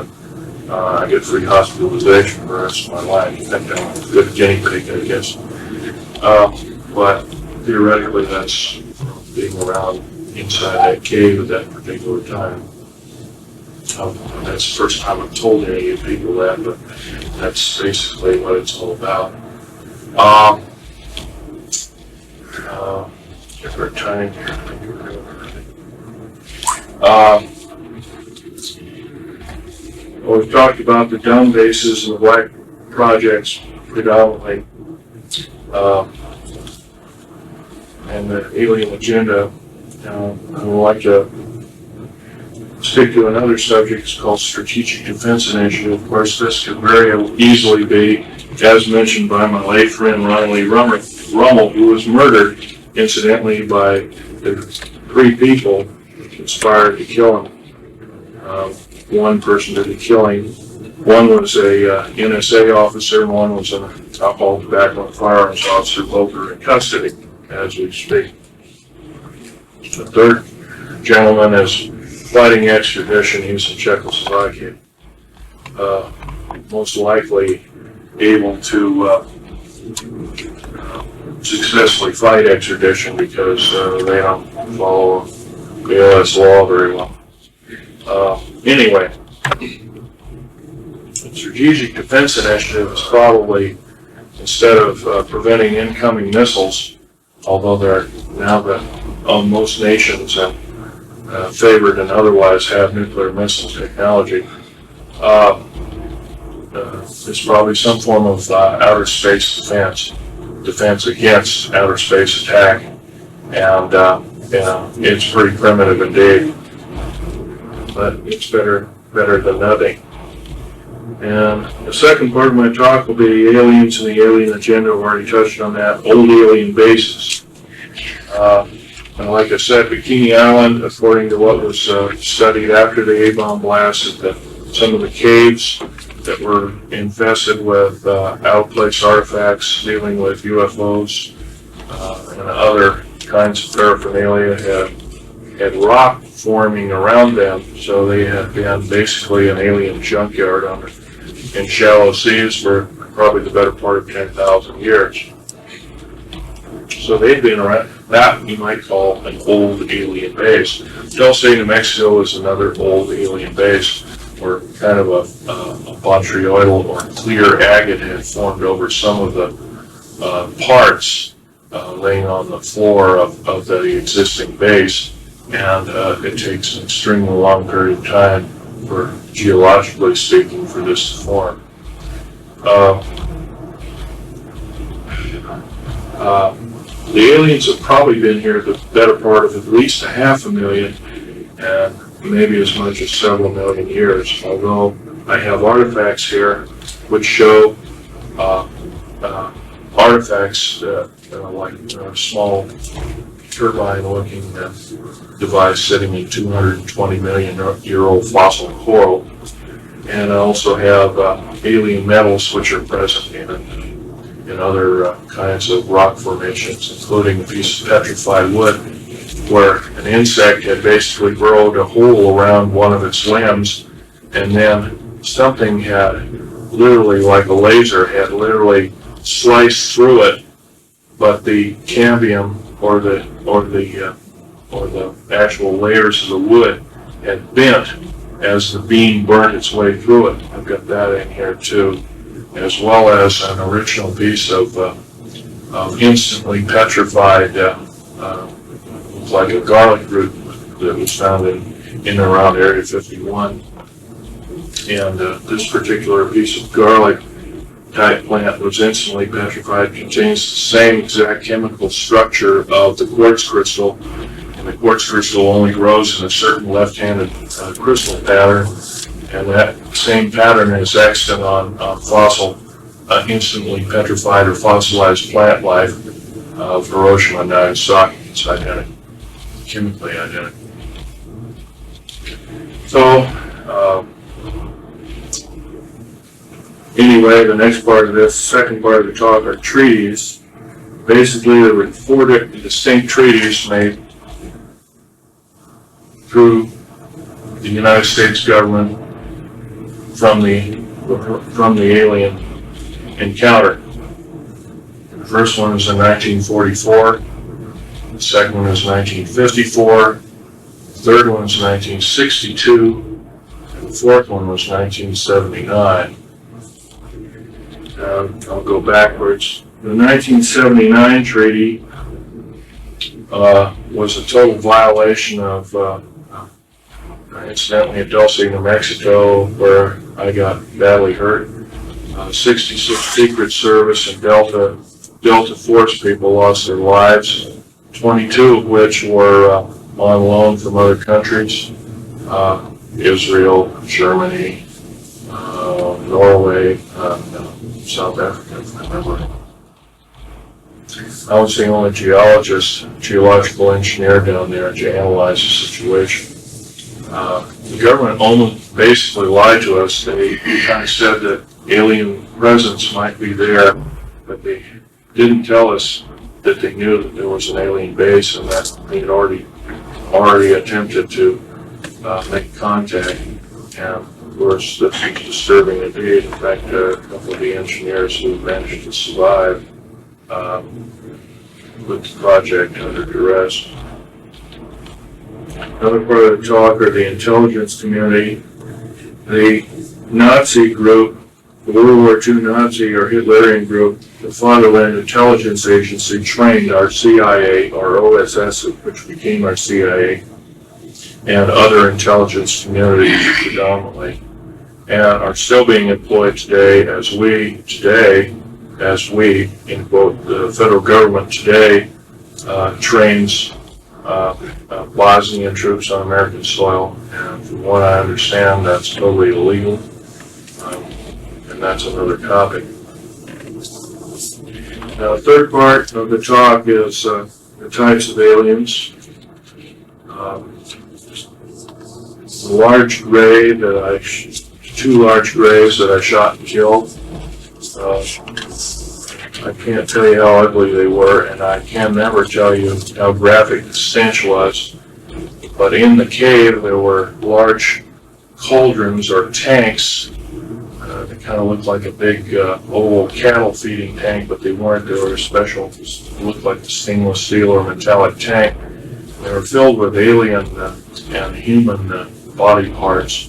I get free hospitalization for the rest of my life. I'm a good guinea pig, I guess. But theoretically, that's being around inside that cave at that particular time. That's the first time I've told any of you people that, but that's basically what it's all about. If we're time here, we've talked about the dumb bases and the black projects predominantly, and the alien agenda. I would like to stick to another subject. It's called Strategic Defense Initiative. Of course, this could very easily be, as mentioned by my late friend Ronnie Lee Ramol, who was murdered, incidentally, by the 3 people who conspired to kill him. One person did the killing. One was a NSA officer, and one was an alcohol, tobacco, and firearms officer. Both are in custody as we speak. The third gentleman is fighting extradition. He's in Czechoslovakia. Most likely able to successfully fight extradition, because they don't follow the US law very well. Anyway, strategic defense initiative is probably, instead of preventing incoming missiles, although they're now that most nations have favored and otherwise have nuclear missile technology, it's probably some form of outer space defense against outer space attack, and it's pretty primitive indeed, but it's better than nothing. And the second part of my talk will be aliens and the alien agenda. I've already touched on that. Old alien bases. And like I said, Bikini Island, according to what was studied after the A-bomb blast, is that some of the caves that were infested with out-of-place artifacts dealing with UFOs and other kinds of paraphernalia had rock forming around them, so they had been basically an alien junkyard in shallow seas for probably the better part of 10,000 years. So they've been around. That you might call an old alien base. Dulce, New Mexico is another old alien base where kind of a botryoidal or clear agate had formed over some of the parts laying on the floor of the existing base, and it takes an extremely long period of time for, geologically speaking, for this to form. The aliens have probably been here the better part of at least 500,000 and maybe as much as several million years, although I have artifacts here which show artifacts like a small turbine-looking device sitting in 220 million year old fossil coral, and I also have alien metals which are present in other kinds of rock formations, including a piece of petrified wood where an insect had basically burrowed a hole around one of its limbs, and then something had literally, like a laser, had literally sliced through it, but the cambium or the actual layers of the wood had bent as the beam burned its way through it. I've got that in here too, as well as an original piece of instantly petrified, like a garlic root that was found in and around Area 51. And this particular piece of garlic type plant was instantly petrified, contains the same exact chemical structure of the quartz crystal, and the quartz crystal only grows in a certain left-handed crystal pattern, and that same pattern is extant on fossil, instantly petrified or fossilized plant life of Hiroshima and Nagasaki. It's identical, chemically identical. So, anyway, the next part of this, second part of the talk, are treaties. Basically, there were 4 distinct treaties made through the United States government from the alien encounter. The first one was in 1944. The second one was 1954. The third one was 1962. And the fourth one was 1979. I'll go backwards. The 1979 treaty was a total violation of, incidentally, at Dulce, New Mexico, where I got badly hurt. 66 Secret Service and Delta Force people lost their lives, 22 of which were on loan from other countries, Israel, Germany, Norway, South Africa, if I remember. I was the only geological engineer down there to analyze the situation. The government almost basically lied to us. They kind of said that alien presence might be there, but they didn't tell us that they knew that there was an alien base and that they had already attempted to make contact. And of course, this was disturbing indeed. In fact, a couple of the engineers who managed to survive put the project under duress. Another part of the talk are the intelligence community. The Nazi group the World War II Nazi or Hitlerian group, the Fatherland Intelligence Agency trained our CIA, our OSS, which became our CIA, and other intelligence communities predominantly, and are still being employed today, in quote, the federal government today trains Bosnian troops on American soil, and from what I understand, that's totally illegal, and that's another topic. Now, the third part of the talk is the types of aliens. The large gray two large grays that I shot and killed. I can't tell you how ugly they were, and I can never tell you how graphic the stench was. But in the cave, there were large cauldrons or tanks. They kind of looked like a big oval cattle feeding tank, but they weren't. They were special. They looked like the stainless steel or metallic tank. They were filled with alien and human body parts,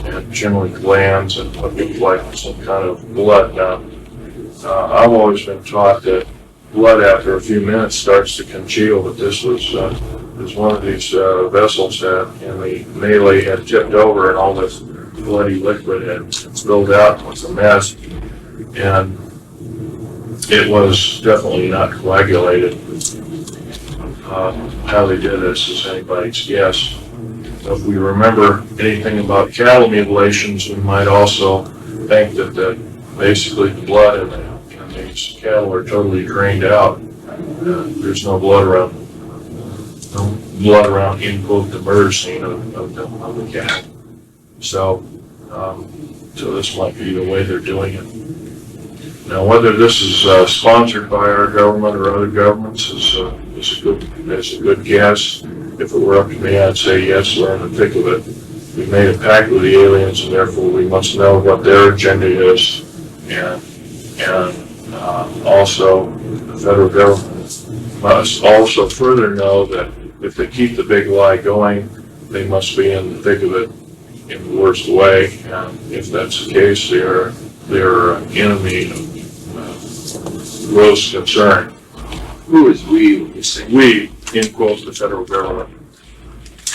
and generally glands and what looked like some kind of blood. Now, I've always been taught that blood after a few minutes starts to congeal, but this was one of these vessels that in the melee had tipped over, and all this bloody liquid had spilled out and was a mess, and it was definitely not coagulated. How they did this is anybody's guess. If we remember anything about cattle mutilations, we might also think that basically the blood in these cattle are totally drained out. There's no blood around in quote the murder scene of the cattle. So this might be the way they're doing it. Now, whether this is sponsored by our government or other governments is a good guess. If it were up to me, I'd say yes, we're in the thick of it. We made a pact with the aliens, and therefore we must know what their agenda is, and also the federal government must also further know that if they keep the big lie going, they must be in the thick of it in the worst way, and if that's the case, they're an enemy of gross concern. Who is we when you say We, in quotes, the federal government.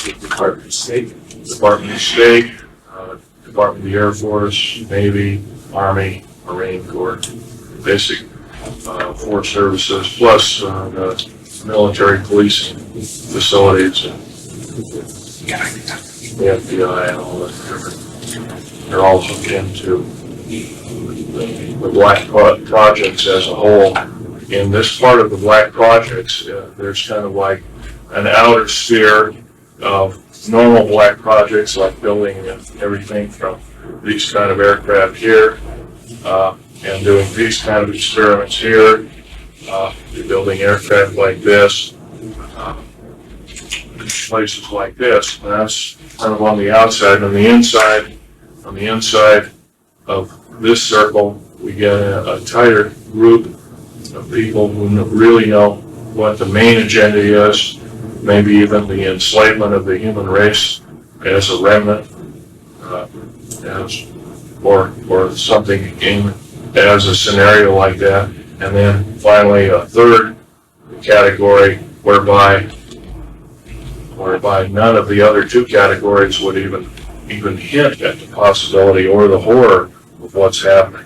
the Department of State? Department of State, Department of the Air Force, Navy, Army, Marine Corps, basic force services, plus the military policing facilities, and the FBI and all that different. They're all hooked into the black projects as a whole. In this part of the black projects, there's kind of like an outer sphere of normal black projects, like building everything from these kind of aircraft here, and doing these kind of experiments here, building aircraft like this, places like this. And that's kind of on the outside. On the inside of this circle, we get a tighter group of people who really know what the main agenda is, maybe even the enslavement of the human race as a remnant, or something as a scenario like that. And then finally a third category whereby none of the other two categories would even hint at the possibility or the horror of what's happening.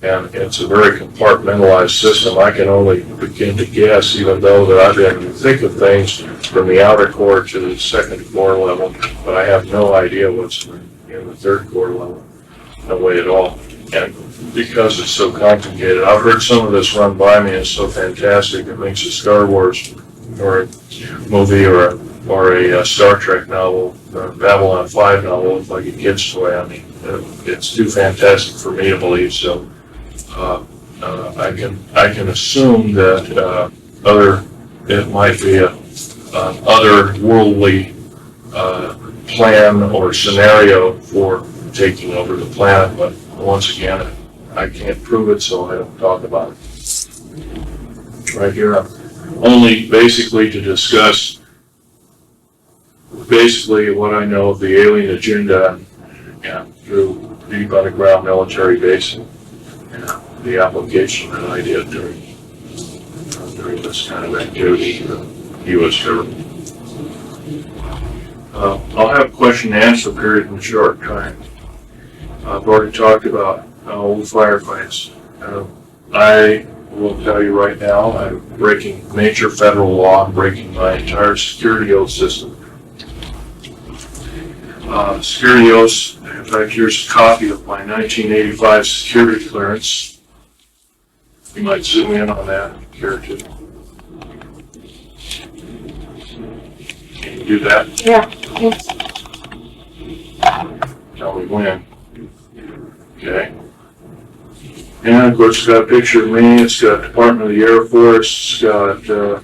And it's a very compartmentalized system. I can only begin to guess, even though that I've been in the thick of things from the outer core to the second core level, but I have no idea what's in the third core level. No way at all. And because it's so complicated, I've heard some of this run by me. It's so fantastic. It makes a Star Wars or a movie or a Star Trek novel, or a Babylon 5 novel look like a kid's toy. I mean, it's too fantastic for me to believe. So I can assume that it might be an otherworldly plan or scenario for taking over the planet, but once again, I can't prove it, so I don't talk about it. Right here, I'm only basically to discuss basically what I know of the alien agenda, and through deep underground military base. And the application that I did during this kind of activity, the U.S. government. I'll have a question and answer period in a short time. I've already talked about old firefights. I will tell you right now, I'm breaking major federal law. I'm breaking my entire security oath system. Security oaths, in fact, here's a copy of my 1985 security clearance. You might zoom in on that if you care to. Can you do that? Yeah, yes. Tell me when. Okay. And of course, it's got a picture of me. It's got Department of the Air Force. It's got a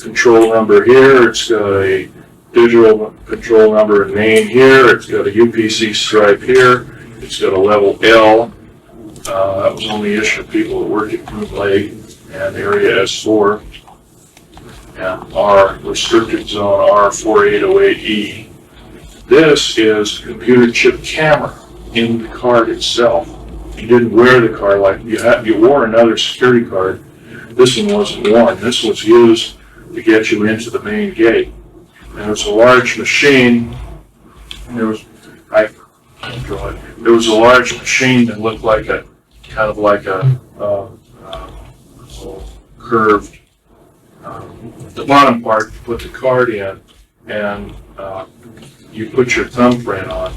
control number here. It's got a digital control number and name here. It's got a UPC stripe here. It's got a level L. That was only issued to people that work at Groom Lake and Area S4. And R, restricted zone R4808E. This is a computer chip camera in the card itself. You didn't wear the card like you wore another security card. This one wasn't worn. This was used to get you into the main gate. And there was a large machine. And there was a large machine that looked like a kind of like a curved. The bottom part, you put the card in, and you put your thumbprint on.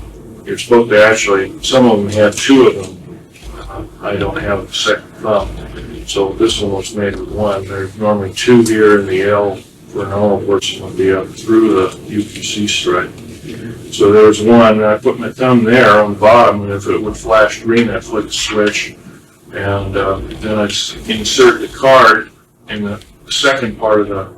You're supposed to actually, some of them had two of them. I don't have the second thumb, so this one was made with one. There's normally two here, and the L for a normal person would be up through the UPC stripe. So there was one, and I put my thumb there on the bottom, and if it would flash green, I flick the switch, and then I insert the card in the second part of the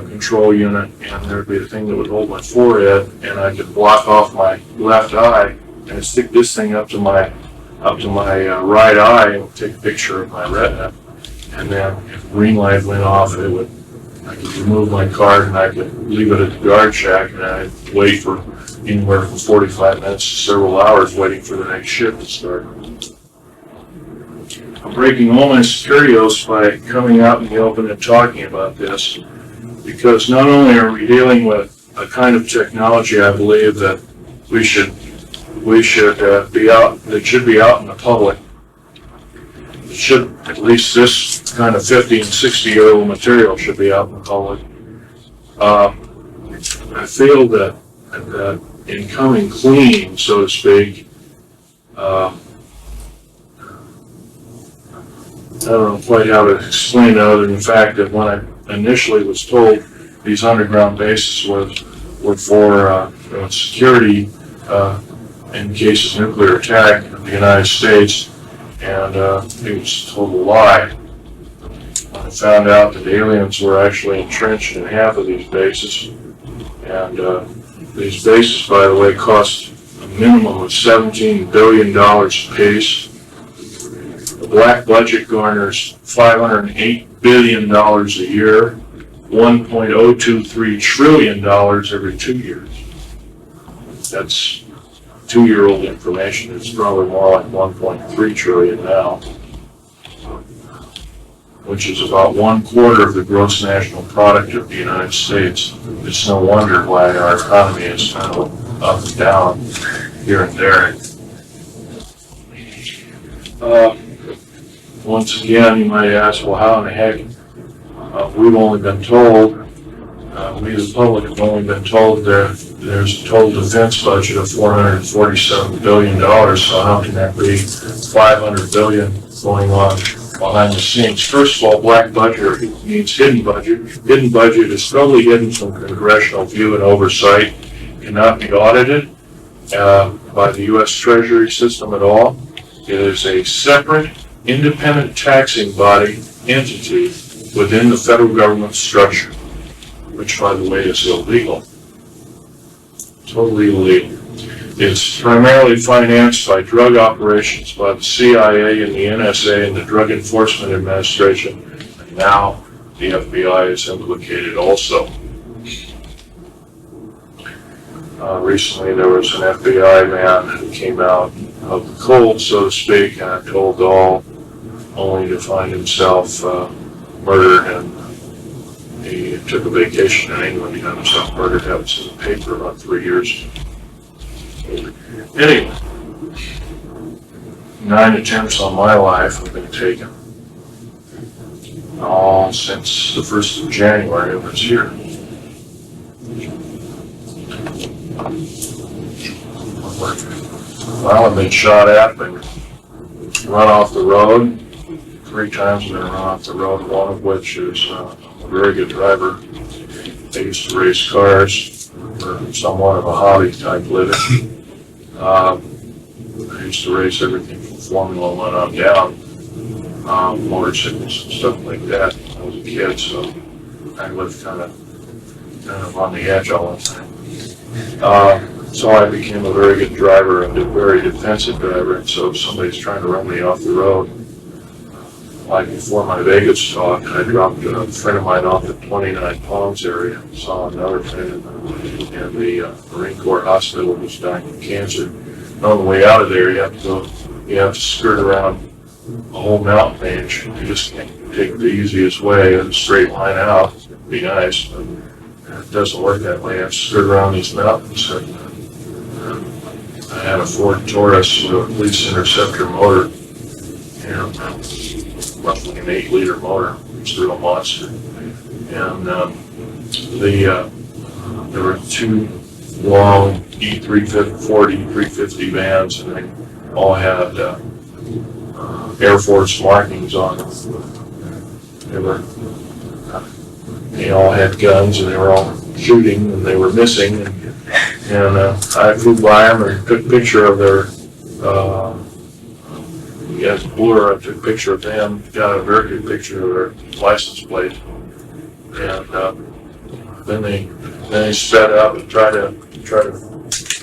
control unit, and there'd be a thing that would hold my forehead, and I could block off my left eye and stick this thing up to my right eye and take a picture of my retina. And then if the green light went off, I could remove my card and I could leave it at the guard shack, and I'd wait for anywhere from 45 minutes to several hours waiting for the next shift to start. I'm breaking all my security oaths by coming out in the open and talking about this, because not only are we dealing with a kind of technology I believe that we should be out, that should be out in the public. It should, at least this kind of 50 and 60-year-old material should be out in the public. I feel that in coming clean, so to speak, I don't know quite how to explain it other than the fact that when I initially was told these underground bases were for security in case of nuclear attack in the United States, and it was a total lie. I found out that aliens were actually entrenched in half of these bases, and these bases, by the way, cost a minimum of $17 billion a piece. The black budget garners $508 billion a year, $1.023 trillion every 2 years. That's 2-year-old information. It's probably more like 1.3 trillion now, which is about 1/4 of the gross national product of the United States. It's no wonder why our economy is kind of up and down here and there. Once again, you might ask, well, how in the heck? We've only been told, we the public have only been told that there's a total defense budget of $447 billion, so how can that be $500 billion going on behind the scenes? First of all, black budget means hidden budget. Hidden budget is totally hidden from congressional view and oversight, cannot be audited by the U.S. Treasury system at all. It is a separate, independent taxing body entity within the federal government structure, which, by the way, is illegal. Totally illegal. It's primarily financed by drug operations by the CIA and the NSA and the Drug Enforcement Administration, and now the FBI is implicated also. Recently there was an FBI man who came out of the cold, so to speak, and told all, only to find himself murdered. And he took a vacation in England. He got himself murdered. That was in the paper about 3 years. Anyway, 9 attempts on my life have been taken. All since the 1st of January of this year. Well, I've been shot at, been run off the road. 3 times I've been run off the road, one of which is a very good driver. I used to race cars for somewhat of a hobby type living. I used to race everything from Formula 1 on down, motorcycles and stuff like that when I was a kid, so I lived kind of on the edge all the time. So I became a very good driver and a very defensive driver, and so if somebody's trying to run me off the road, like before my Vegas talk, I dropped a friend of mine off at 29 Palms area, saw another friend in the Marine Corps hospital who was dying of cancer. And on the way out of there, you have to skirt around a whole mountain range. You just can't take the easiest way, a straight line out. It'd be nice, but it doesn't work that way. You have to skirt around these mountains. I had a Ford Taurus with a police interceptor motor, and roughly an 8-liter motor. It's a real monster. And there were 2 long E340, 350 vans, and they all had Air Force markings on them. They all had guns, and they were all shooting, and they were missing. And I flew by them and took a picture of their, as a blur, I took a picture of them, got a very good picture of their license plate. And then they sped up and tried to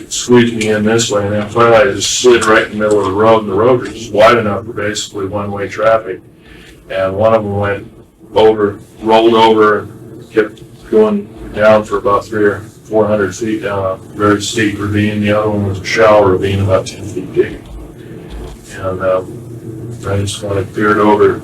squeeze me in this way, and then finally I just slid right in the middle of the road, and the road was just wide enough for basically one-way traffic. And one of them rolled over, and kept going down for about 300 or 400 feet down a very steep ravine. The other one was a shallow ravine about 10 feet deep. And I just kind of peered over,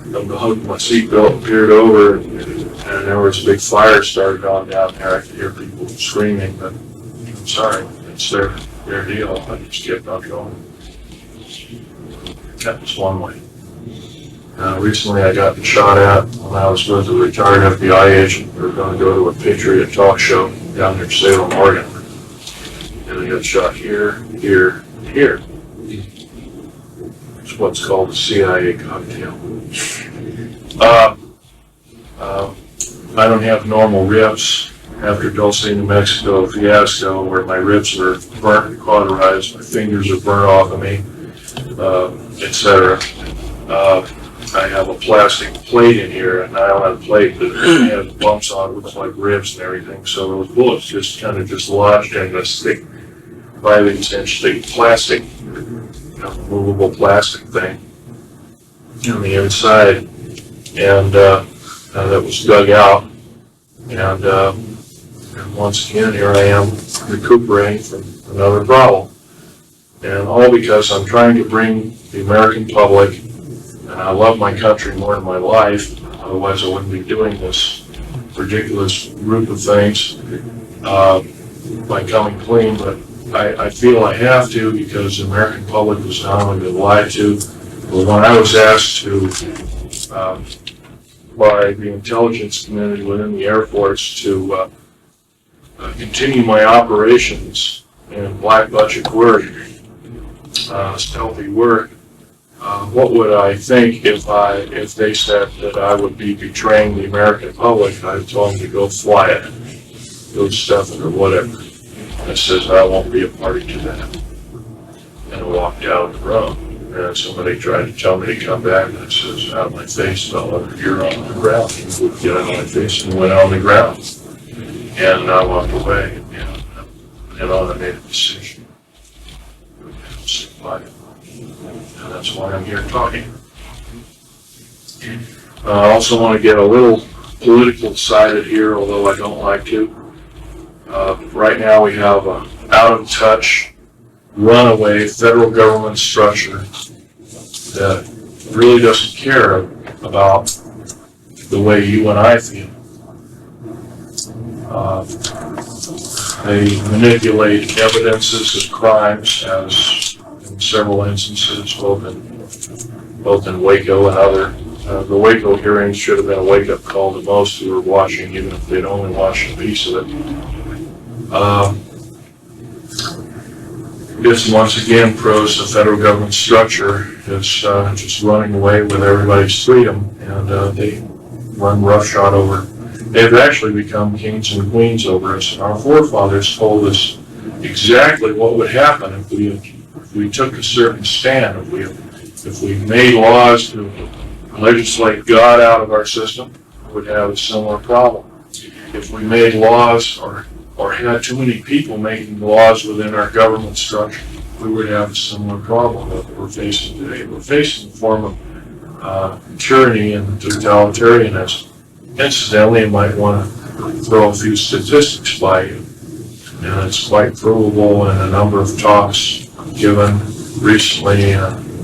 unhooked my seatbelt and peered over, and there was a big fire started on down there. I could hear people screaming, but I'm sorry, it's their deal. I just kept on going. That was one way. Recently I got shot at when I was with a retired FBI agent. We were going to go to a Patriot talk show down near Salem, Oregon. And I got shot here, here, here. It's what's called the CIA cocktail. I don't have normal ribs after Dulce, New Mexico fiasco, where my ribs are burnt and cauterized, my fingers are burnt off of me, etc. I have a plastic plate in here, a nylon plate that has bumps on it, looks like ribs and everything. So those bullets just kind of lodged in this thick 5/8-inch thick plastic, movable plastic thing on the inside, and that was dug out. And once again, here I am recuperating from another problem, and all because I'm trying to bring the American public. And I love my country more than my life, otherwise I wouldn't be doing this ridiculous group of things by coming clean, but I feel I have to because the American public has not only been lied to, but when I was asked to, by the intelligence community within the Air Force to continue my operations in black budget work, stealthy work, what would I think if they said that I would be betraying the American public? I told them to go fly it, go stuff it or whatever. And I says I won't be a party to that. And I walked out of the room. And somebody tried to tell me to come back, and I says out of my face, fella, you're on the ground. He would get out of my face and went on the ground. And I walked away, and I made a decision. And that's why I'm here talking. I also want to get a little political sided here, although I don't like to. Right now we have an out of touch runaway federal government structure that really doesn't care about the way you and I feel. They manipulate evidences of crimes, as in several instances, both in Waco and other. The Waco hearings should have been a wake-up call to most who were watching, even if they'd only watched a piece of it. This once again proves the federal government structure is just running away with everybody's freedom, and they run roughshod over. They've actually become kings and queens over us. And our forefathers told us exactly what would happen if we took a certain stand, if we made laws to legislate God out of our system, we would have a similar problem. If we made laws or had too many people making laws within our government structure, we would have a similar problem that we're facing today. We're facing a form of tyranny and totalitarianism. Incidentally, you might want to throw a few statistics by you, and it's quite provable in a number of talks given recently,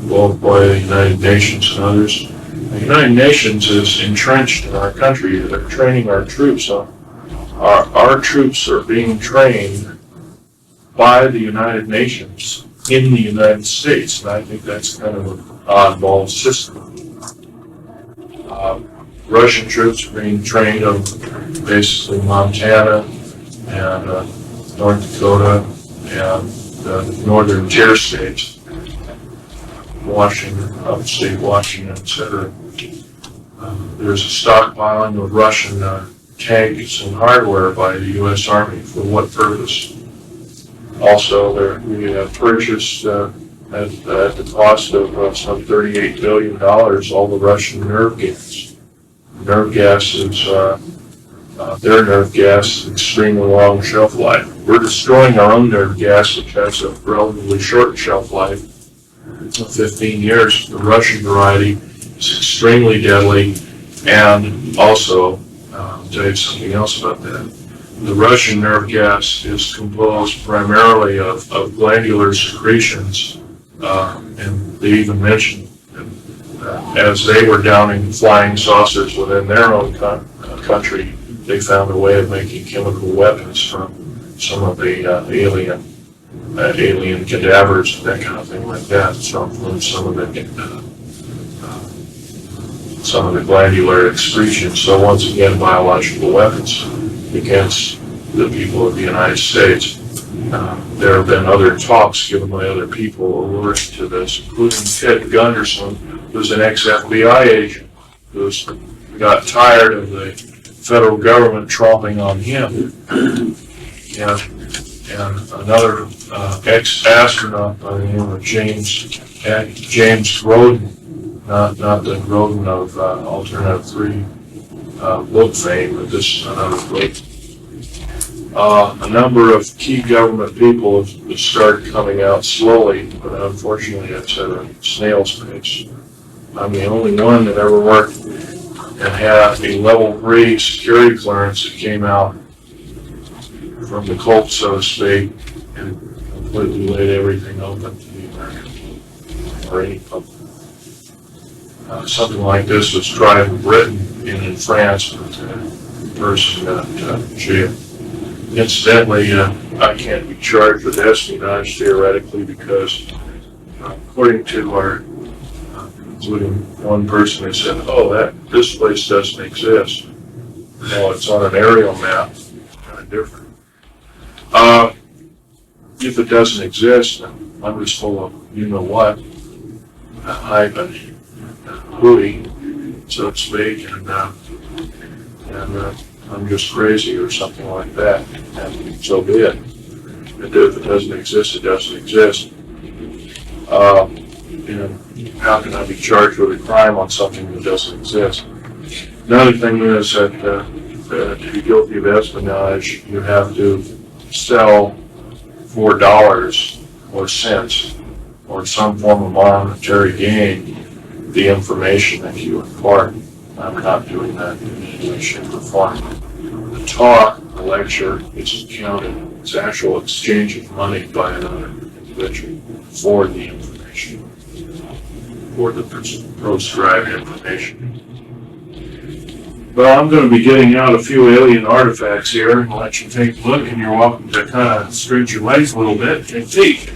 both by the United Nations and others. The United Nations is entrenched in our country. They're training our troops. Our troops are being trained by the United Nations in the United States, and I think that's kind of an oddball system. Russian troops are being trained on basically Montana and North Dakota and the northern tier states, Washington, upstate Washington, etc. There's a stockpiling of Russian tanks and hardware by the U.S. Army. For what purpose? Also, we have purchased at the cost of some $38 billion all the Russian nerve gas. Nerve gas is, their nerve gas is extremely long shelf life. We're destroying our own nerve gas, which has a relatively short shelf life of 15 years. The Russian variety is extremely deadly, and also, I'll tell you something else about that. The Russian nerve gas is composed primarily of glandular secretions, and they even mentioned as they were downing flying saucers within their own country, they found a way of making chemical weapons from some of the alien cadavers, that kind of thing like that. So from some of the glandular excretions. So once again, biological weapons against the people of the United States. There have been other talks given by other people alluring to this, including Ted Gunderson, who's an ex-FBI agent, who's got tired of the federal government tromping on him, and another ex-astronaut by the name of James Roden, not the Roden of Alternative 3 book fame, but this another book. A number of key government people have started coming out slowly, but unfortunately it's at a snail's pace. I'm the only one that ever worked and had a level 3 security clearance that came out from the cult, so to speak, and completely laid everything open to the American or any public. Something like this was tried in Britain and in France, but the person got jailed. Incidentally, I can't be charged with espionage theoretically because, according to our, including one person who said, "Oh, this place doesn't exist." No, it's on an aerial map. Kind of different. If it doesn't exist, then I'm just full of you know what, hype and hooey, so to speak, and I'm just crazy or something like that, and so be it. If it doesn't exist, it doesn't exist. How can I be charged with a crime on something that doesn't exist? Another thing is that to be guilty of espionage, you have to sell for dollars or cents or some form of monetary gain the information that you impart. I'm not doing that in any way, shape, or form. The talk, the lecture, it's counted. It's actual exchange of money by another. which for the information, for the proscribed information. Well, I'm going to be getting out a few alien artifacts here and let you take a look, and you're welcome to kind of stretch your legs a little bit and peek.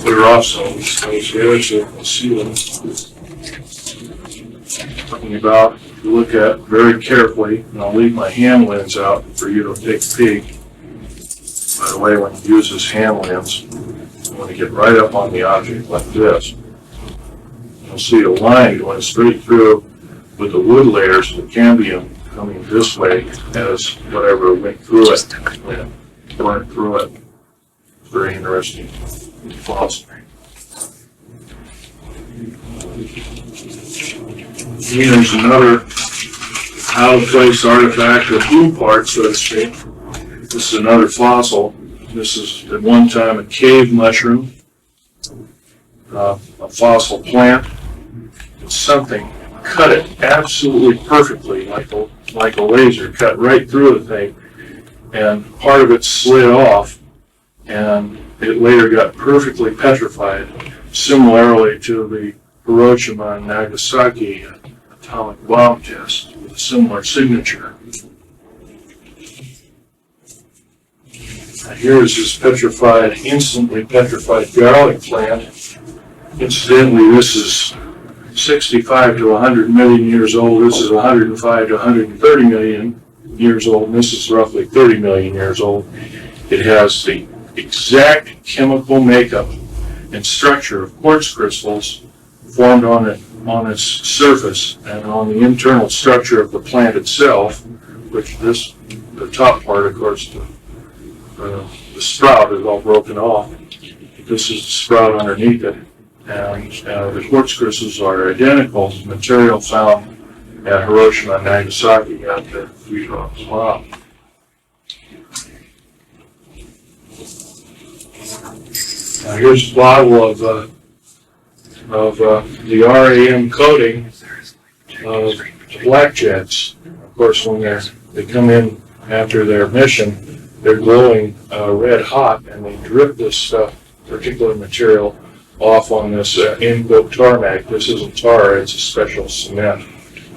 Clear off some of these things here so you can see what I'm talking about. If you look at very carefully, and I'll leave my hand lens out for you to take a peek. By the way, when you use this hand lens, you want to get right up on the object like this. You'll see a line going straight through with the wood layers of the cambium coming this way as whatever went through it, burnt through it. Very interesting fossil. Here's another out-of-place artifact, or blue part, so to speak. This is another fossil. This is at one time a cave mushroom, a fossil plant. It's something cut it absolutely perfectly, like a laser, cut right through the thing, and part of it slid off, and it later got perfectly petrified, similarly to the Hiroshima and Nagasaki atomic bomb test with a similar signature. Now here's this petrified, instantly petrified garlic plant. Incidentally, this is 65 to 100 million years old. This is 105 to 130 million years old, and this is roughly 30 million years old. It has the exact chemical makeup and structure of quartz crystals formed on its surface, and on the internal structure of the plant itself, which the top part, of course, the sprout is all broken off. This is the sprout underneath it, and the quartz crystals are identical to material found at Hiroshima and Nagasaki at the Fujian Swamp. Now here's a bottle of the RAM coating of blackjacks. Of course, when they come in after their mission, they're glowing red hot, and they drip this particular material off on this in-coat tarmac. This isn't tar, it's a special cement,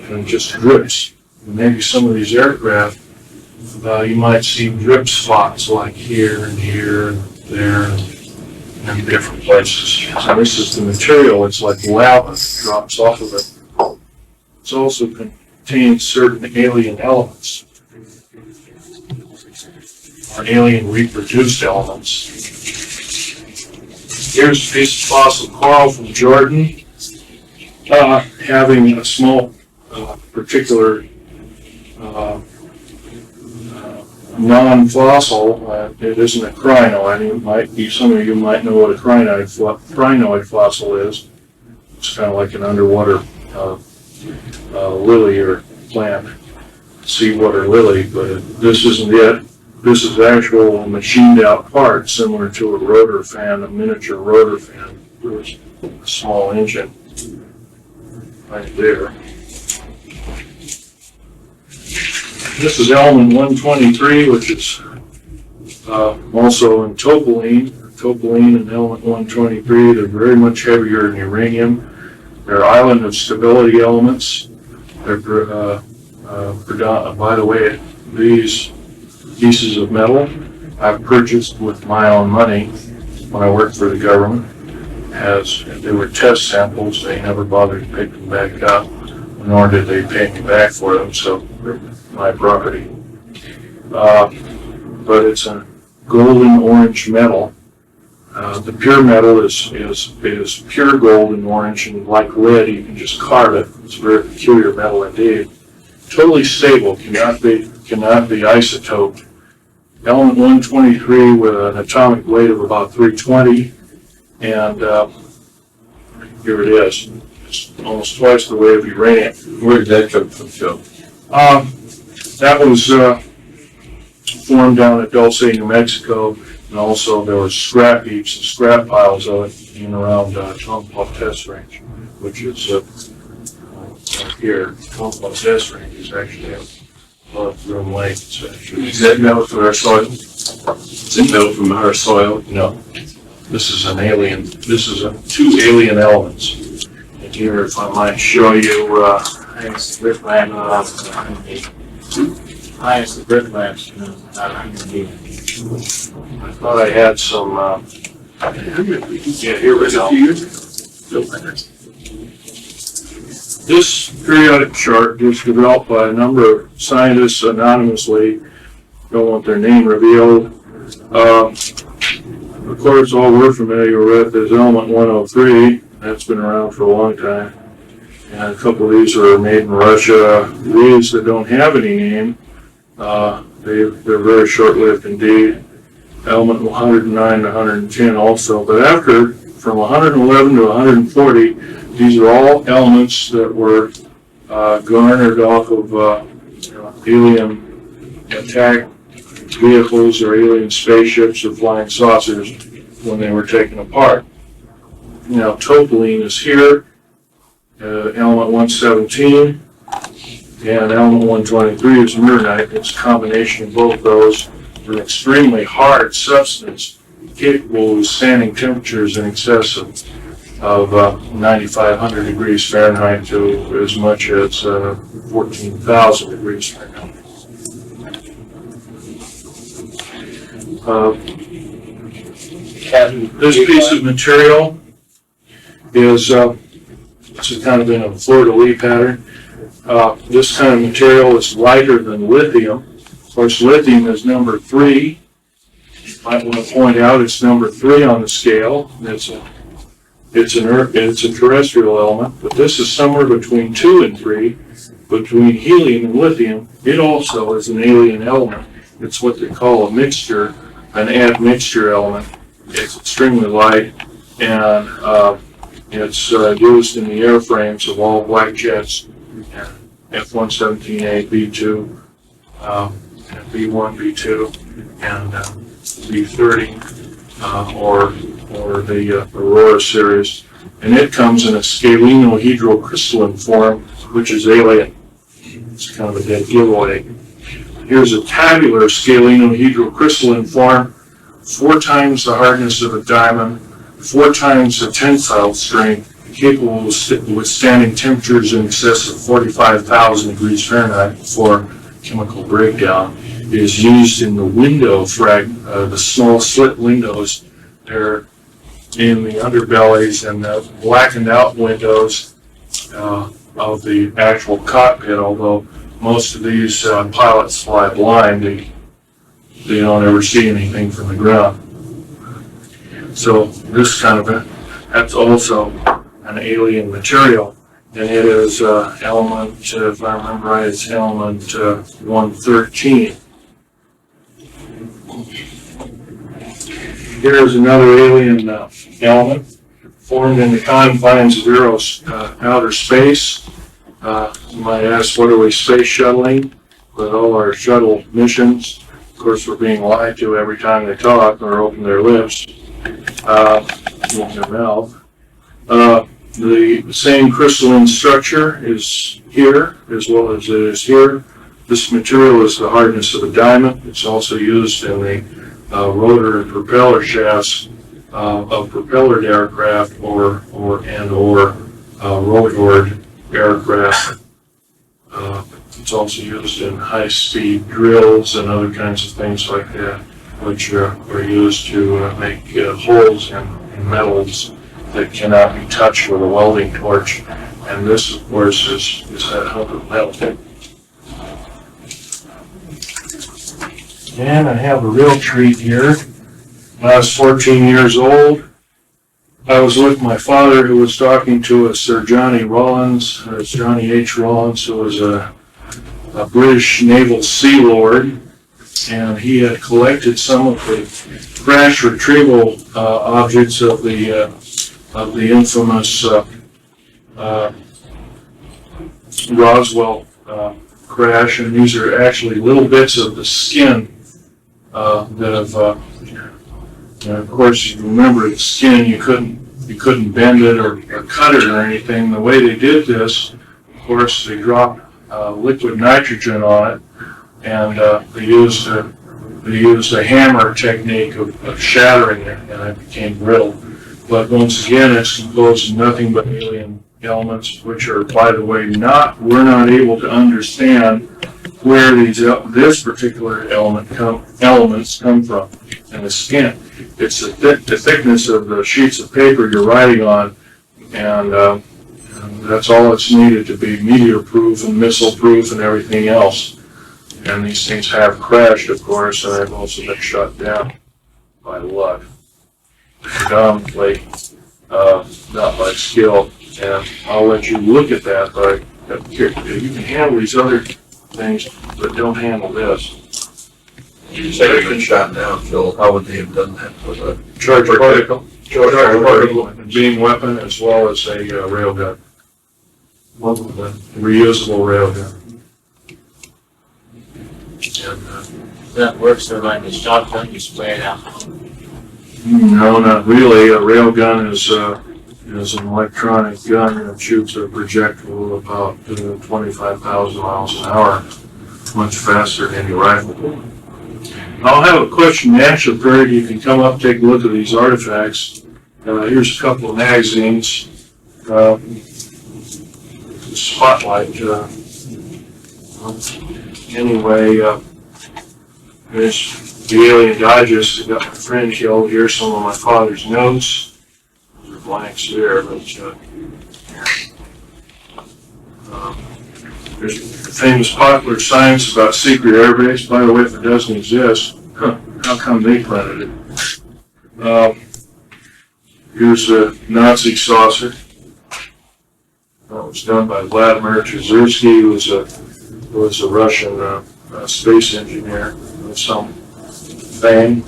and it just drips. And maybe some of these aircraft, you might see drip spots like here and here and there and different places. So this is the material. It's like lava that drops off of it. It also contains certain alien elements, or alien reproduced elements. Here's a piece of fossil coral from Jordan, having a small particular non-fossil. It isn't a crinoid. Some of you might know what a crinoid fossil is. It's kind of like an underwater lily or plant, seawater lily, but this isn't it. This is actual machined out part similar to a rotor fan, a miniature rotor fan. There's a small engine right there. This is element 123, which is also in topaline. Topaline and element 123, they're very much heavier than uranium. They're island of stability elements. They're, by the way, these pieces of metal I've purchased with my own money when I worked for the government. As they were test samples, they never bothered to pick them back up, nor did they pay me back for them, so they're my property. But it's a golden orange metal. The pure metal is pure gold and orange, and like lead, you can just carve it. It's a very peculiar metal indeed. Totally stable, cannot be isotoped. Element 123 with an atomic weight of about 320, and here it is. It's almost twice the weight of uranium. Where did that come from, Joe? That was formed down at Dulce, New Mexico, and also there were scrap heaps and scrap piles of it in around Tonopah Test Range, which is here. Tonopah Test Range is actually Room Lake. It's actually- Is that metal from our soil? Is it metal from our soil? No, this is an alien, this is two alien elements. And here, if I might show you, Highest grid lamp, highest grid lamps, not a human being. I thought I had some, yeah, here we go. This periodic chart was developed by a number of scientists anonymously, don't want their name revealed. Of course, all we're familiar with is element 103. That's been around for a long time. And a couple of these are made in Russia. These that don't have any name, they're very short-lived indeed. Element 109 to 110 also. But after, from 111 to 140, these are all elements that were garnered off of alien attack vehicles or alien spaceships or flying saucers when they were taken apart. Now, topaline is here, element 117, and element 123 is murnite. It's a combination of both those. An extremely hard substance capable of withstanding temperatures in excess of 9,500 degrees Fahrenheit to as much as 14,000 degrees Fahrenheit. This piece of material is it's kind of in a fleur-de-lis pattern. This kind of material is lighter than lithium. Of course, lithium is number 3. Might want to point out it's number 3 on the scale. It's a terrestrial element, but this is somewhere between 2 and 3, between helium and lithium. It also is an alien element. It's what they call a mixture, an admixture element. It's extremely light, and it's used in the airframes of all black jets, F-117A, B-2, and B-1, B-2, and B-30, or the Aurora series. And it comes in a scalenohydrocrystalline form, which is alien. It's kind of a dead giveaway. Here's a tabular scalenohydrocrystalline form, 4 times the hardness of a diamond, 4 times the tensile strength, capable of withstanding temperatures in excess of 45,000 degrees Fahrenheit before chemical breakdown. It is used in the window the small slit windows. They're in the underbellies and the blackened out windows of the actual cockpit, although most of these pilots fly blind. They don't ever see anything from the ground. So this kind of that's also an alien material, and it is element, if I remember right, it's element 113. Here is another alien element formed in the confines of outer space. You might ask, what are we space shuttling? With all our shuttle missions, of course, we're being lied to every time they talk or open their lips, open their mouth. The same crystalline structure is here as well as it is here. This material is the hardness of a diamond. It's also used in the rotor and propeller shafts of propellered aircraft or rotored aircraft. It's also used in high-speed drills and other kinds of things like that, which are used to make holes in metals that cannot be touched with a welding torch. And this, of course, is that hunk of metal. And I have a real treat here. When I was 14 years old, I was with my father, who was talking to us, Sir Johnny Rawlins, Johnny H. Rawlins, who was a British naval sea lord, and he had collected some of the crash retrieval objects of the infamous Roswell crash, and these are actually little bits of the skin that have. Of course, you remember the skin, you couldn't bend it or cut it or anything. The way they did this, of course, they dropped liquid nitrogen on it, and they used a hammer technique of shattering it, and it became brittle. But once again, it's composed of nothing but alien elements, which are, by the way, we're not able to understand where this particular elements come from. And the skin, it's the thickness of the sheets of paper you're writing on, and that's all that's needed to be meteor-proof and missile-proof and everything else. And these things have crashed, of course, and have also been shut down by luck. Predominantly, not by skill. And I'll let you look at that, but you can handle these other things, but don't handle this. You say they've been shot down, Phil, how would they have done that with a Charged particle beam weapon, as well as a railgun. Reusable railgun. And, That works for like a shotgun, you spray it out. no, not really. A railgun is an electronic gun that shoots a projectile about 25,000 miles an hour, much faster than any rifle. I'll have a question and answer period. You can come up, take a look at these artifacts. Here's a couple of magazines. Spotlight. Anyway, there's the Alien Digest. I got my friend killed. Here's some of my father's notes. Those are blanks there, but there's the famous popular science about secret airbase. By the way, if it doesn't exist, how come they printed it? Here's a Nazi saucer. That was done by Vladimir Trzersky, who was a Russian space engineer of some fame.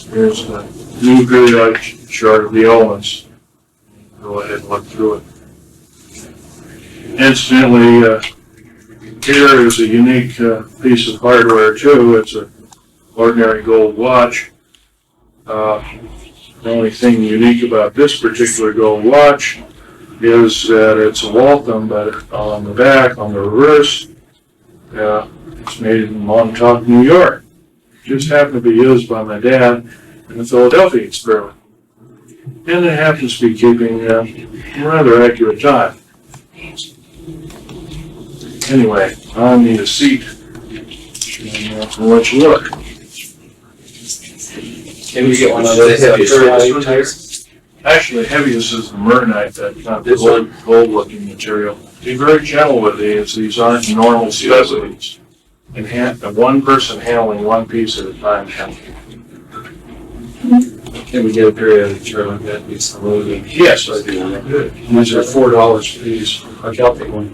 Here's the new periodic chart of the elements. Go ahead and look through it. Incidentally, here is a unique piece of hardware too. It's an ordinary gold watch. The only thing unique about this particular gold watch is that it's a Waltham, but on the back, on the reverse, it's made in Montauk, New York. Just happened to be used by my dad in the Philadelphia experiment. And it happens to be keeping rather accurate time. Anyway, I'll need a seat and I'll let you look. Can we get one of those tires? Actually, the heaviest is the Mernite, that kind of gold-looking material. Be very gentle with these. These aren't normal specimens. And one person handling one piece at a time. Can we get a periodic chart like that, be some loading? Yes, I do. Good. These are $4 a piece. A Celtic one.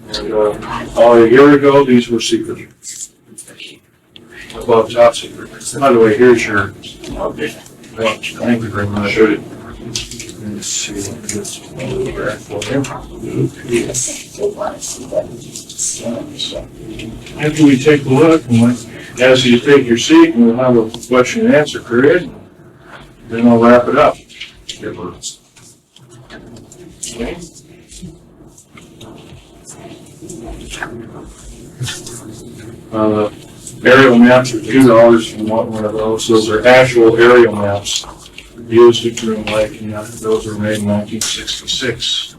And a year ago, these were secret. Above top secret. By the way, here's your bench. Thank you very much. Let's see what this photograph for him. After we take a look, and as you take your seat, we'll have a question and answer period. Then I'll wrap it up. Okay. Aerial maps are $2 if you want one of those. Those are actual aerial maps used at Groom Lake, and those were made in 1966.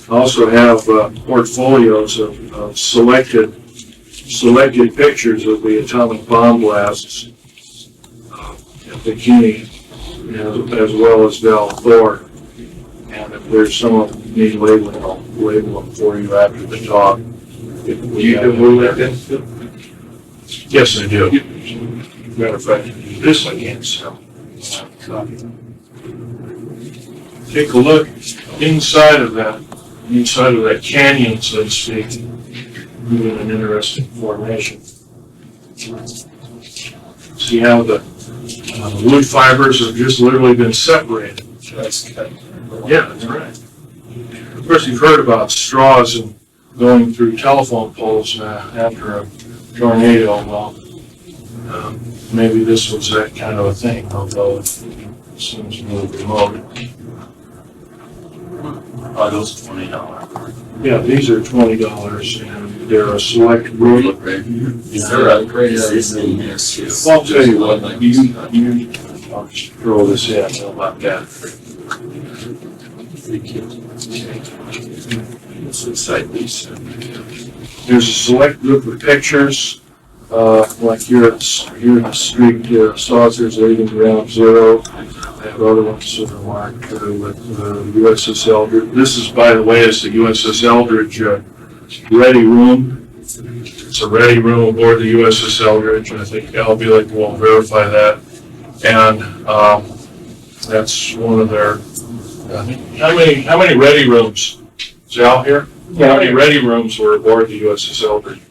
I also have portfolios of selected pictures of the atomic bomb blasts at Bikini, as well as Val Thor. And if there's some of them need labeling, I'll label them for you after the talk. Do you do move like that? Yes, I do. Matter of fact, this I can't sell. Take a look inside of that canyon, so to speak. Really an interesting formation. See how the wood fibers have just literally been separated. Yeah, that's right. Of course, you've heard about straws and going through telephone poles after a tornado. Well, maybe this was that kind of a thing, although it seems a little remote. Oh, those $20. Yeah, these are $20 and they're a select group. Is there a existing issue? Well, I'll tell you what, I'll just throw this in, how about that? It's inside these. There's a select group of pictures, like here at the street, saucers leading ground zero. I have other ones that are marked with USS Eldridge. This is, by the way, is the USS Eldridge ready room. It's a ready room aboard the USS Eldridge, and I think Al Bielek will verify that. And that's one of their. How many ready rooms? Is Al here? How many ready rooms were aboard the USS Eldridge?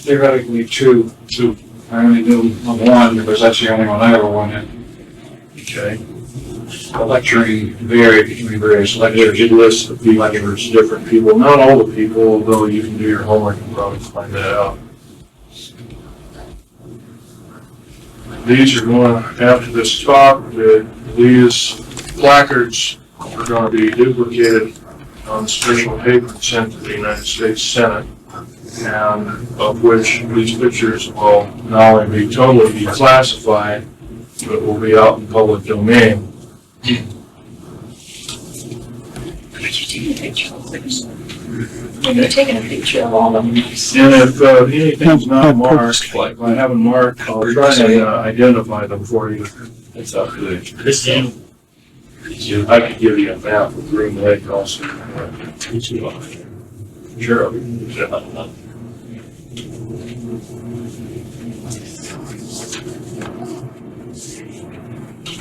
Theoretically, two. I only knew of one because that's the only one I ever went in. Okay. The lecturing varied between various lectures. It lists the people, there's different people, not all the people, although you can do your homework and probably find that out. These are going, after this talk, these placards are going to be duplicated on special paper and sent to the United States Senate, and of which these pictures will not only be totally declassified, but will be out in public domain. You're taking a picture of all of them. And if anything's not marked, like I haven't marked, I'll try and identify them for you. It's up to this game. I could give you a map of Green Lake also. Sure.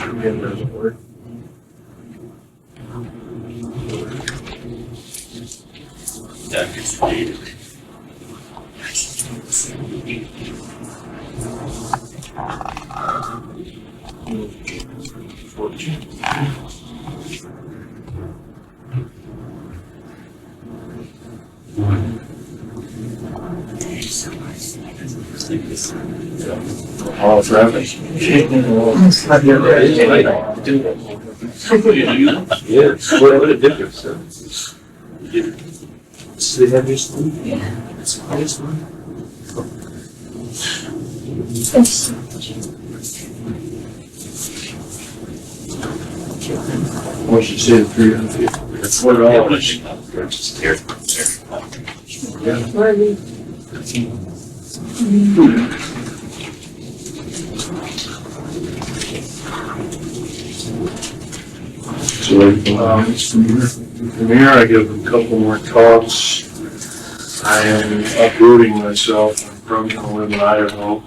Again, doesn't work. That is needed. All traffic. Yeah, what a difference. This is the heaviest one? Yeah. It's the highest one? Yes. Once you say the 300 feet, it's $4. Just here. Where are we? So, from here I give a couple more talks. I am uprooting myself. I'm probably going to live in Idaho.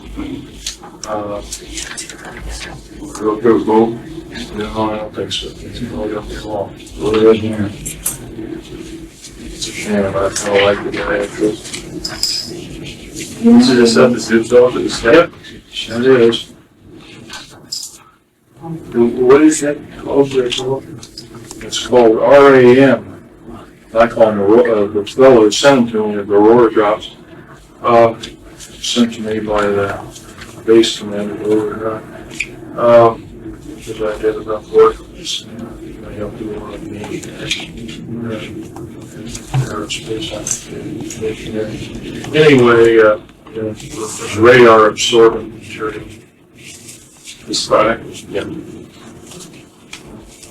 Go through both. No, I don't think so. It's really up the wall. Really in here. It's a shame. I don't like the guy actually. This is the stuff that zips off at the sky. Yep, sure is. What is that called there for? It's called RAM. I call them the fellow who sent them to me, the Aurora drops. Sent to me by the base commander over because I did enough work. I helped do a lot of aerospace. Anyway, it's radar absorbent material. This product? Yeah.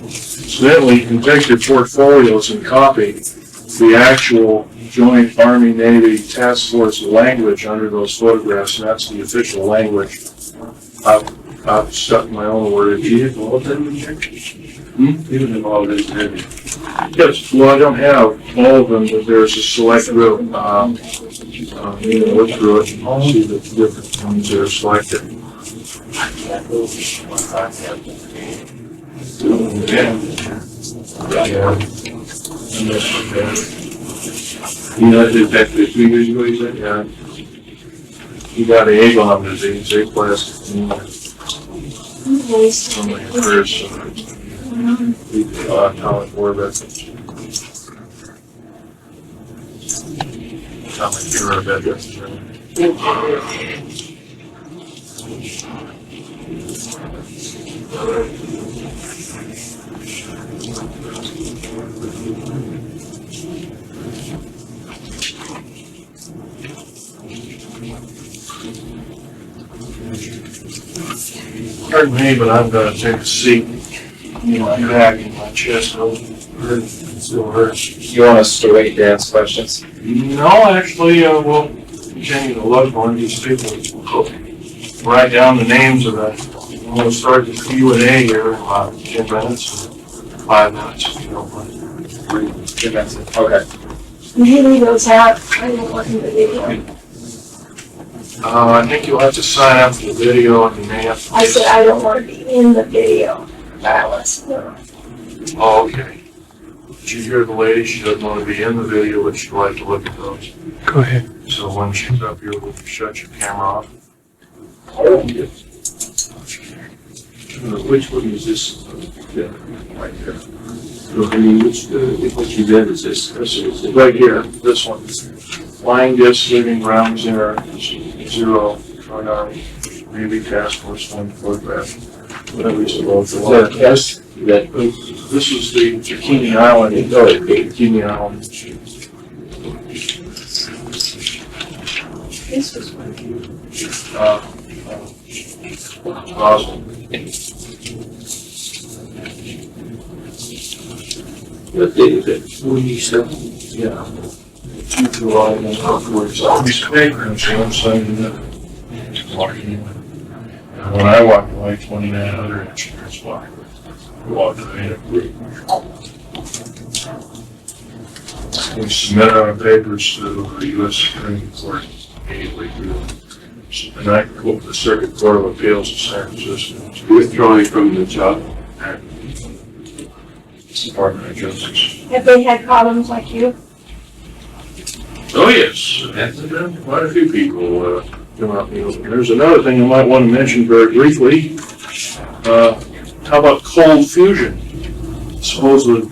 Incidentally, you can take your portfolios and copy the actual Joint Army-Navy Task Force language under those photographs, and that's the official language. I've stuck my own word. You have all of them in there? You have all of them in there. Yes, well, I don't have all of them, but there's a select group. You can look through it and see the different ones that are selected. You know, I did that 3 years ago, you said? Yeah. He got A-bomb disease, A-class from the first atomic war veterans. Atomic hero veterans. Pardon me, but I'm gonna take a seat. My back and my chest still hurts. You want us to wait to ask questions? No, actually, we'll continue to look on these people. Write down the names of the, we'll start the Q&A here in about 10 minutes, 5 minutes, if you don't mind. 2 minutes. Okay. Can you leave those out? I don't want in the video. I think you'll have to sign up for the video and you may have to. I said I don't want to be in the video. I was, no. Oh, okay. Did you hear the lady? She doesn't want to be in the video, but she'd like to look at those. Go ahead. So when she's up here, we'll shut your camera off. Which one is this? Right there. So, I mean, which event is this? This is Right here, this one. Flying disc, living ground zero, Joint Army, Navy Task Force 1 photograph, whatever it's called. Yes. This is the Bikini Island, Bikini Island. This was one. Awesome. what day is it? 47? Yeah. July and upwards. These papers, I'm saying that. And when I walked away, 29 other engineers walked away in a group. We submitted our papers to the U.S. Supreme Court immediately through the Circuit Court of Appeals of San Francisco. Withdrawing from the job. Department of Justice. Have they had problems like you? Oh, yes. Quite a few people come out. There's another thing I might want to mention very briefly. How about cold fusion? Supposedly,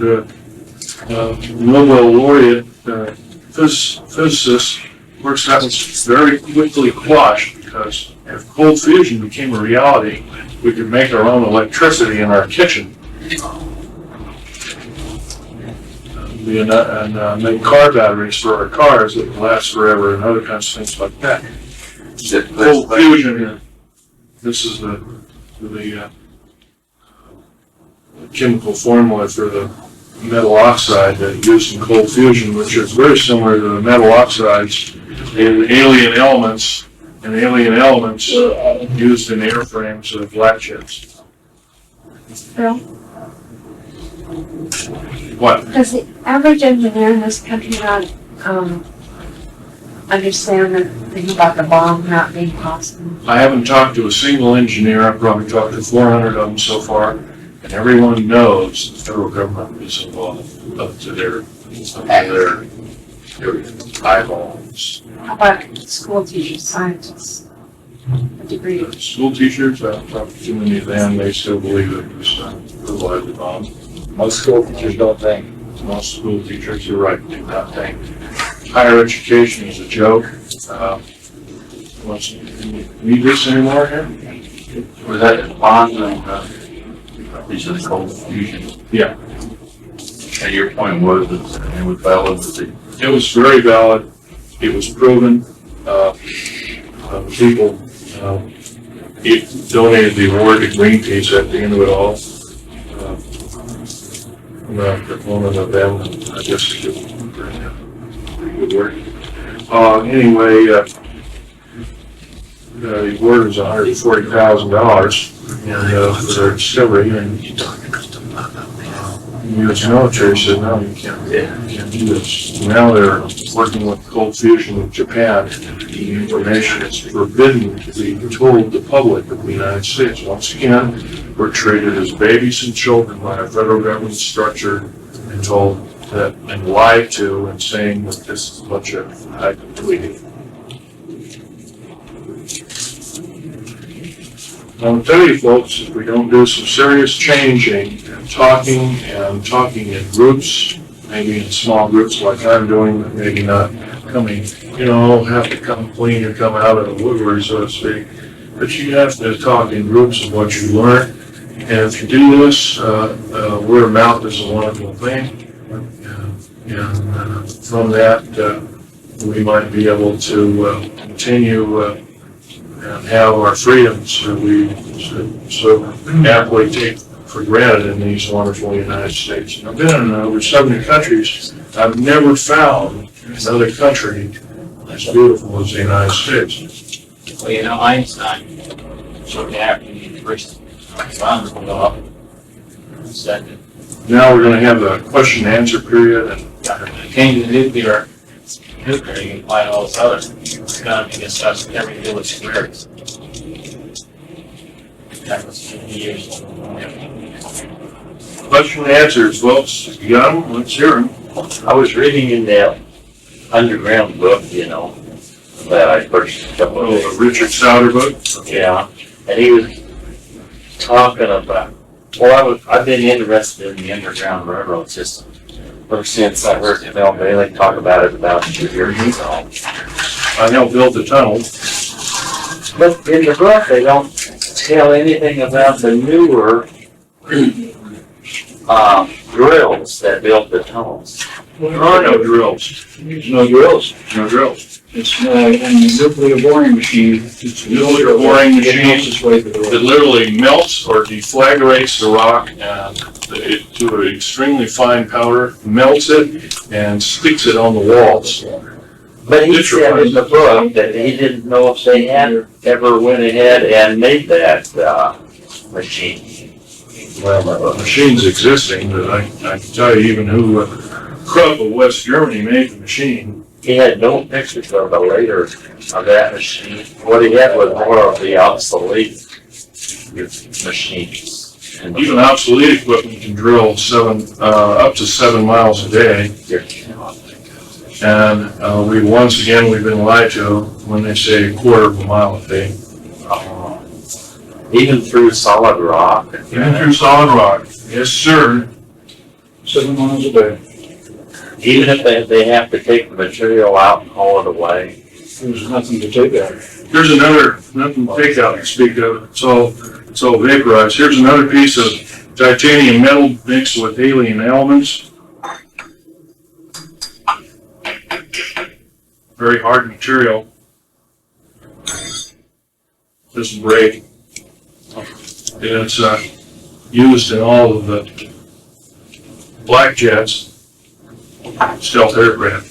Nobel laureate physicist works that was very quickly quashed because if cold fusion became a reality, we could make our own electricity in our kitchen. And make car batteries for our cars that last forever and other kinds of things like that. Cold fusion, this is the chemical formula for the metal oxide that used in cold fusion, which is very similar to the metal oxides in alien elements used in airframes of flat jets. Bill? What? Does the average engineer in this country not, understand the thing about the bomb not being possible? I haven't talked to a single engineer. I've probably talked to 400 of them so far, and everyone knows the federal government is involved up to their eyeballs. How about school teachers, scientists, a degree? School teachers, I've talked to too many of them. They still believe it was provided bomb. Most school teachers don't think. Most school teachers, you're right, do not think. Higher education is a joke. Need this anymore here? Was that bond and, these are the cold fusion? Yeah. And your point was that it was valid, that It was very valid. It was proven. People donated the award to Greenpeace at the end of it all. I'm not a proponent of them. I guess they do pretty good work. Anyway, the award was $140,000 and for their discovery, and the U.S. military said, no, you can't do this. Now they're working with cold fusion with Japan. The information is forbidden to be told the public of the United States. Once again, we're treated as babies and children by a federal government structure and told that and lied to and saying that this is a bunch of hype and tweeting. I'll tell you folks, if we don't do some serious changing and talking in groups, maybe in small groups like I'm doing, but maybe not coming, have to come clean or come out of the woodwork, so to speak. But you have to talk in groups of what you learn. And if you do this, word of mouth is a wonderful thing. And from that, we might be able to continue and have our freedoms that we so aptly take for granted in these wonderful United States. And I've been in over 70 countries. I've never found another country as beautiful as the United States. Well, you know, Einstein, so after the first round go up, second, Now we're going to have a question and answer period, and when it came to nuclear, you can find all this other, it's gonna be discussed every village square. That was 50 years ago. question and answers, folks. You got them? Let's hear them. I was reading in that underground book, you know, that I purchased a couple of Oh, days. the Richard Sauter book. Yeah, and he was talking about, well, I've been interested in the underground railroad system ever since I heard Phil Bailey talk about it about 2 years ago. I helped build the tunnel. But in the book, they don't tell anything about the newer drills that built the tunnels. There are no drills. There's no drills. No drills. It's a nuclear boring machine. It's a nuclear boring It machine melts its way through the that rock. literally melts or deflagrates the rock and it, to an extremely fine powder, melts it and sticks it on the walls. But he said in the book that he didn't know if they had ever went ahead and made that machine. Well, the machine's existing, but I can tell you even who Krupp of West Germany made the machine. He had no pictures of the later of that machine. What he had was more of the obsolete machines. And Even obsolete equipment can drill up to 7 miles a day. And we've been lied to when they say 1/4 mile a day. even through solid rock. Even through solid rock. Yes, sir. 7 miles a day. Even if they have to take the material out and haul it away. There's nothing to take out. Here's nothing to take out to speak of. It's all vaporized. Here's another piece of titanium metal mixed with alien elements. Very hard material. Doesn't break. It's used in all of the black jets, stealth aircraft.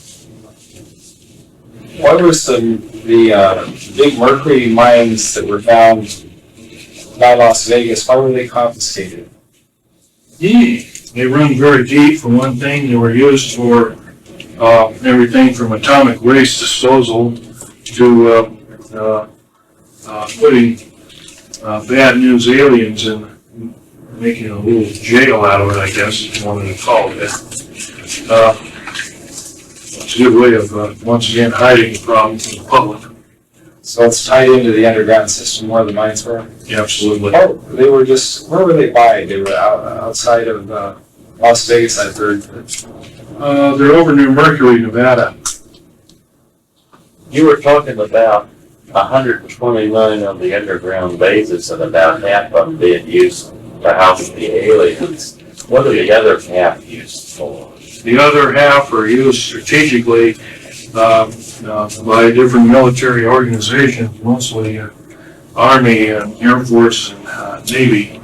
What was the big mercury mines that were found by Las Vegas, why were they confiscated? They run very deep, for one thing. They were used for everything from atomic waste disposal to putting bad news aliens and making a little jail out of it, I guess, if you wanted to call it that. It's a good way of, once again, hiding the problem from the public. So it's tied into the underground system where the mines were? Yeah, absolutely. Oh, they were just, where were they by? They were outside of Las Vegas, I've heard. They're over near Mercury, Nevada. You were talking about 120 million of the underground bases and about half of them being used to house the aliens. What are the other half used for? The other half are used strategically by different military organizations, mostly Army and Air Force and Navy,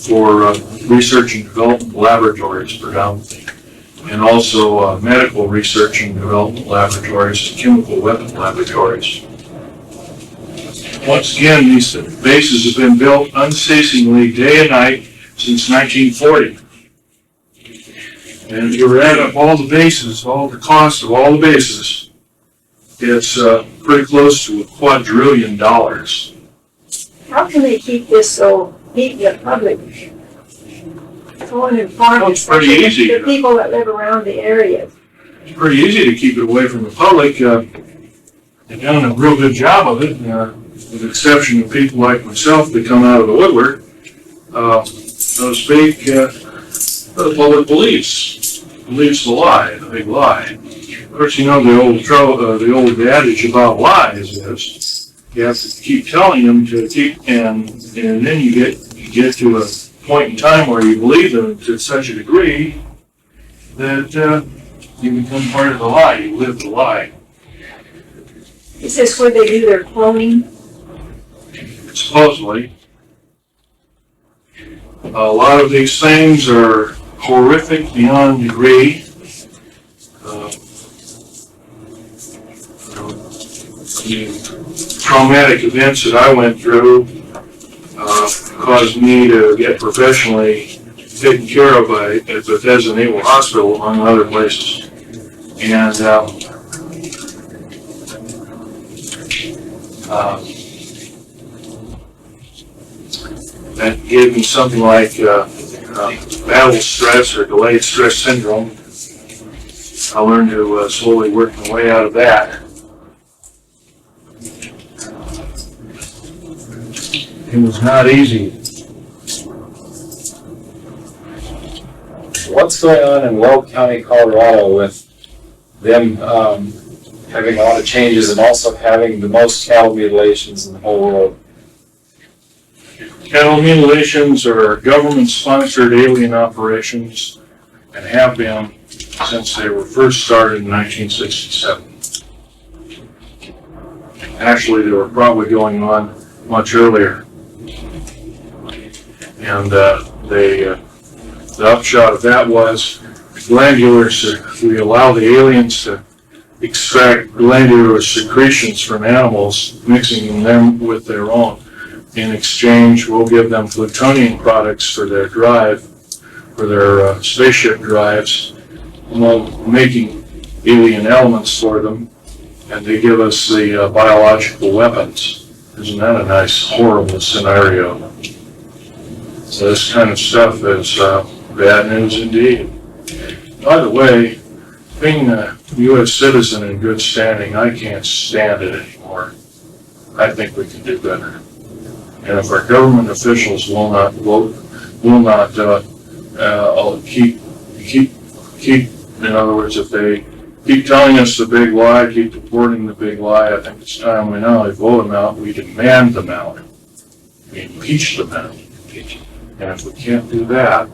for research and development laboratories predominantly, and also medical research and development laboratories and chemical weapon laboratories. Once again, these bases have been built unceasingly day and night since 1940. And if you add up all the bases, all the cost of all the bases, it's pretty close to $2 quadrillion. How can they keep this so neat in the public? Going and farming. It's pretty easy. The people that live around the area. It's pretty easy to keep it away from the public. They've done a real good job of it, with the exception of people like myself that come out of the woodwork, so to speak. The public believes the lie, the big lie. Of course, you know the old adage about lies is you have to keep telling them to keep, and then you get to a point in time where you believe them to such a degree that you become part of the lie. You live the lie. Is this where they do their cloning? Supposedly. A lot of these things are horrific beyond degree. The traumatic events that I went through caused me to get professionally taken care of at Bethesda Naval Hospital, among other places. And that gave me something like battle stress or delayed stress syndrome. I learned to slowly work my way out of that. It was not easy. What's going on in Weld County, Colorado with them having a lot of changes and also having the most cattle mutilations in the whole world? Cattle mutilations are government-sponsored alien operations and have been since they were first started in 1967. Actually, they were probably going on much earlier. And the upshot of that was glandulars, we allow the aliens to extract glandular secretions from animals, mixing them with their own. In exchange, we'll give them plutonium products for their drive, for their spaceship drives, while making alien elements for them, and they give us the biological weapons. Isn't that a nice, horrible scenario? So this kind of stuff is bad news indeed. By the way, being a U.S. citizen in good standing, I can't stand it anymore. I think we can do better. And if our government officials will not keep, in other words, if they keep telling us the big lie, keep reporting the big lie, I think it's time we not only vote them out, we demand them out. We impeach them out. And if we can't do that,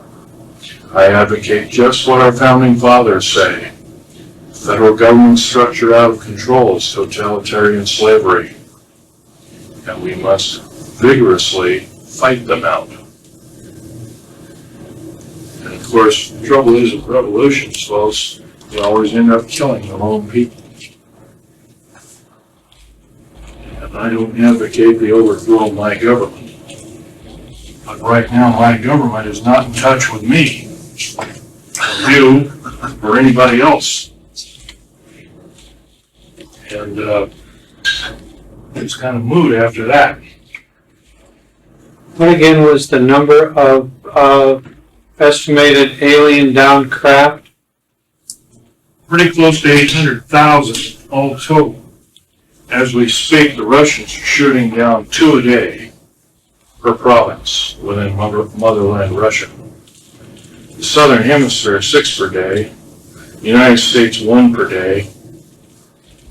I advocate just what our founding fathers say. Federal government structure out of control is totalitarian slavery. And we must vigorously fight them out. And of course, the trouble is with revolutions, folks, we always end up killing their own people. And I don't advocate the overthrow of my government. But right now, my government is not in touch with me, or you, or anybody else. And it's kind of mood after that. What again was the number of estimated alien downed craft? Pretty close to 800,000 all total. As we speak, the Russians are shooting down 2 a day per province within motherland Russia. The Southern Hemisphere, 6 per day. The United States, 1 per day.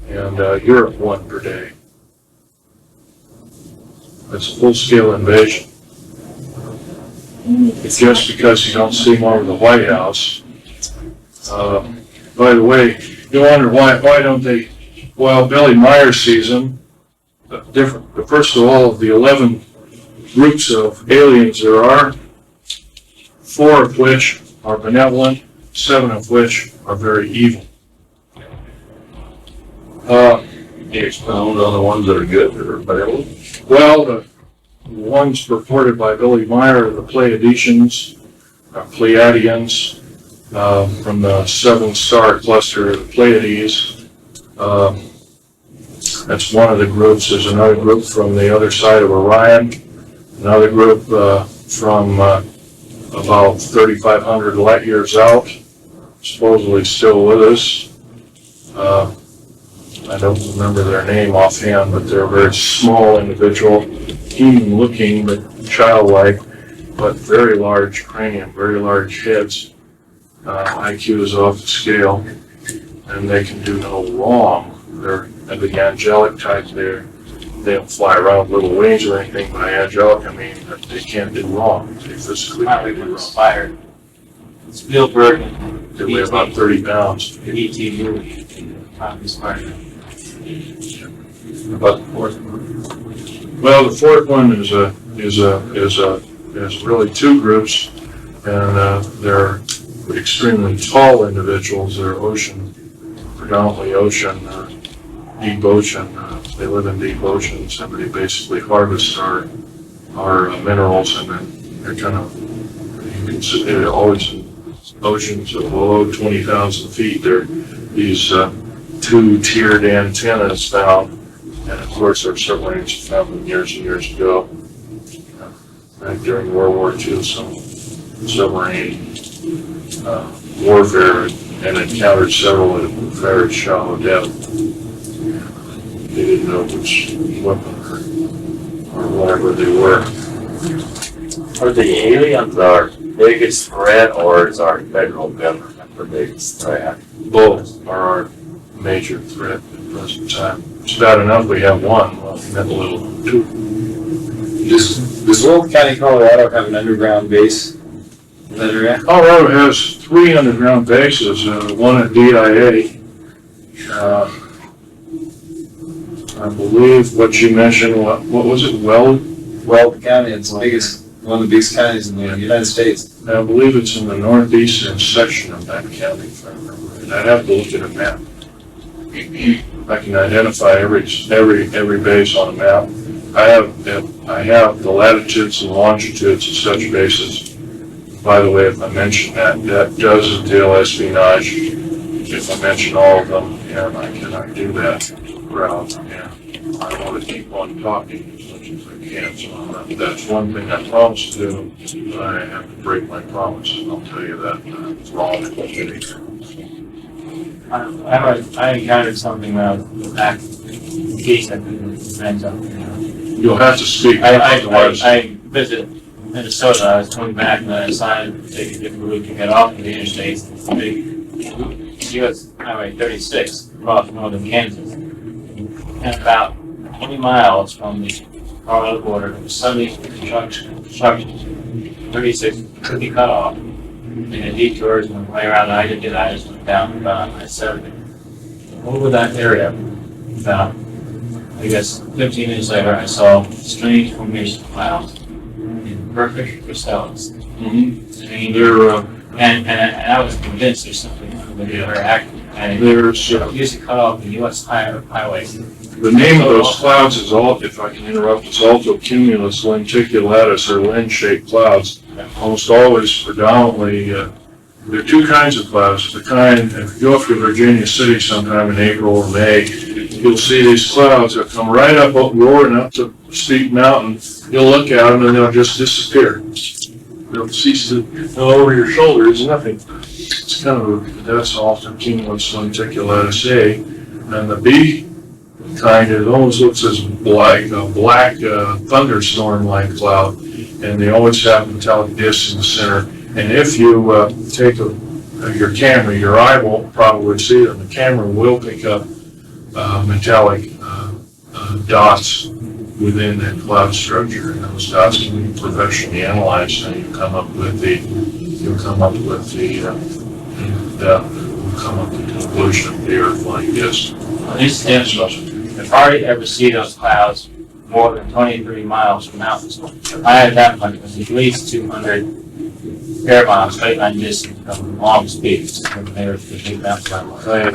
And Europe, 1 per day. That's a full-scale invasion. It's just because you don't see them over the White House. By the way, you wonder why don't they, well, Billy Meyer sees them different. But first of all, of the 11 groups of aliens there are, 4 of which are benevolent, 7 of which are very evil. Can you expound on the ones that are good or benevolent? Well, the ones reported by Billy Meyer are the Pleiadians, Pleiadians, from the 7-star cluster of the Pleiades. That's one of the groups. There's another group from the other side of Orion, another group from about 3,500 light years out, supposedly still with us. I don't remember their name offhand, but they're a very small individual, human looking but childlike, but very large cranium, very large heads. IQ is off the scale, and they can do no wrong. They're the angelic type. They don't fly around with little wings or anything. By angelic, I mean that they can't do wrong. They physically can't do wrong. Inspired. Spielberg. They weigh about 30 pounds. The E.T. movie. Inspired. About the fourth one. Well, the fourth one is really two groups, and they're extremely tall individuals. They're predominantly ocean, deep ocean. They live in deep oceans, and they basically harvest our minerals, and then they're kind of, you can see, they're always in oceans of below 20,000 feet. They're these two-tiered antennas found, and of course our submarines found them years and years ago. Back during World War II, some submarine warfare and encountered several at very shallow depth. They didn't know which weapon or whatever they were. Are the aliens our biggest threat, or is our federal government the biggest threat? Both are our major threat at the present time. It's bad enough we have one, well, we have a little two. Does Will County, Colorado have an underground base in that area? Colorado has 3 underground bases, one at DIA. I believe what you mentioned, what was it, Weld County, it's the biggest, one of the biggest counties in the United States. I believe it's in the northeastern section of that county, if I remember right. I'd have to look at a map. I can identify every base on a map. I have the latitudes and longitudes of such bases. By the way, if I mention that does entail espionage. If I mention all of them, and I cannot do that, and I want to keep on talking as much as I can. So that's one thing I promised to do, but I have to break my promise, and I'll tell you that it's wrong. I encountered something when I was back in case I couldn't find something. You'll have to speak. I visited Minnesota. I was coming back and I decided to take a different route to get off of the interstates. It's a big US Highway 36 across northern Kansas. And about 20 miles from the Colorado border, there was suddenly construction. 36 could be cut off. And the detours went way around. I just went down about I-70. Over that area, about, I guess, 15 minutes later, I saw strange formation clouds in perfect crystals. And I was convinced there's something that they were active. And it used to cut off the U.S. highways. The name of those clouds is, if I can interrupt, is altocumulus lenticulatus, or lens-shaped clouds. Almost always predominantly, there are two kinds of clouds. The kind, if you go up to Virginia City sometime in April or May, you'll see these clouds that come right up, roaring up to a steep mountain. You'll look at them and they'll just disappear. They'll cease to go over your shoulder. It's nothing. It's kind of, that's altocumulus lenticulatus A. And the B kind, it almost looks as a black thunderstorm-like cloud. And they always have metallic discs in the center. And if you take your camera, your eye won't probably see them. The camera will pick up metallic dots within that cloud structure, and those dots can be professionally analyzed, and you come up with the conclusion of the Earth-like disk. Incidentally, I've hardly ever seen those clouds more than 23 miles from mountains. If I had that much, it was at least 200 air miles straight line distance from long speeds from there to the big mountain cloud.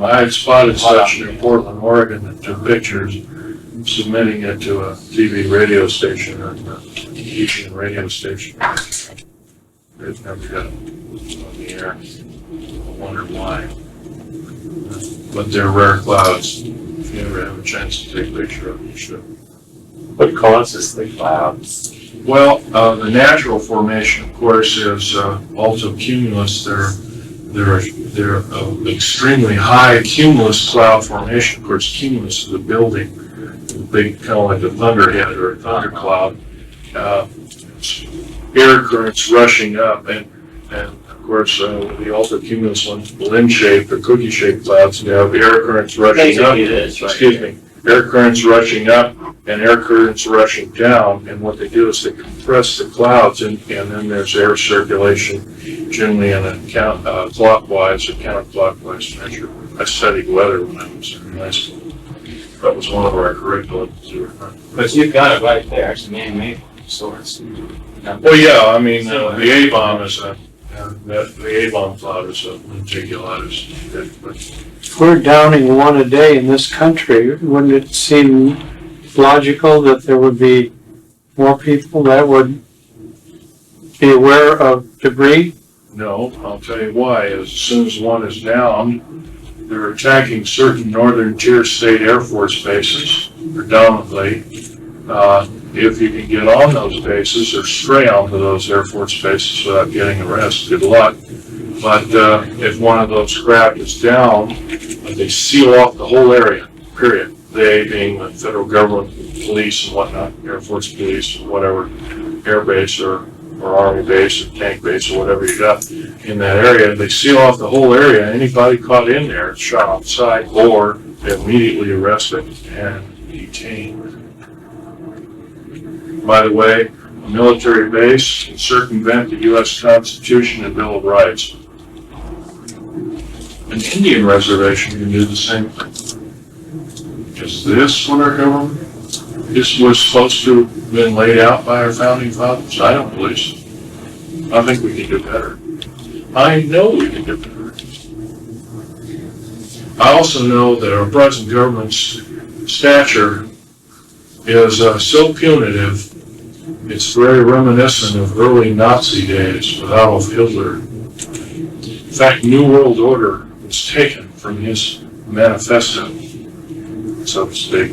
I had spotted such in Portland, Oregon, that took pictures, submitting it to a TV radio station, or a Asian radio station. They've never got it on the air. I wonder why. But they're rare clouds. If you ever have a chance to take a picture of them, you should. What causes the clouds? Well, the natural formation, of course, is altocumulus. They're extremely high cumulus cloud formation. Of course, cumulus is a building, big, kind of like a thunderhead or a thundercloud. Air currents rushing up, and of course, the altocumulus lens-shaped or cookie-shaped clouds, you have air currents rushing up. Air currents rushing up and air currents rushing down, and what they do is they compress the clouds, and then there's air circulation, generally in a clockwise or counterclockwise measure. I studied weather when I was in high school. That was one of our curriculums. But you've got it right there, it's man-made source. Well, yeah, I mean, the A-bomb is the A-bomb cloud is a lenticulatus. If we're downing one a day in this country, wouldn't it seem logical that there would be more people that would be aware of debris? No, I'll tell you why. As soon as one is down, they're attacking certain northern tier state Air Force bases, predominantly. If you can get on those bases or stray onto those Air Force bases without getting arrested, good luck. But if one of those craft is down, they seal off the whole area, period. They being the federal government, police and whatnot, Air Force police, whatever, air base or army base or tank base or whatever you got in that area. They seal off the whole area. Anybody caught in there is shot off site or immediately arrested and detained. By the way, a military base can circumvent the U.S. Constitution and Bill of Rights. An Indian reservation can do the same thing. Is this what our government? This was supposed to have been laid out by our founding fathers? I don't believe so. I think we can do better. I know we can do better. I also know that our present government's stature is so punitive, it's very reminiscent of early Nazi days with Adolf Hitler. In fact, New World Order was taken from his manifesto, so to speak.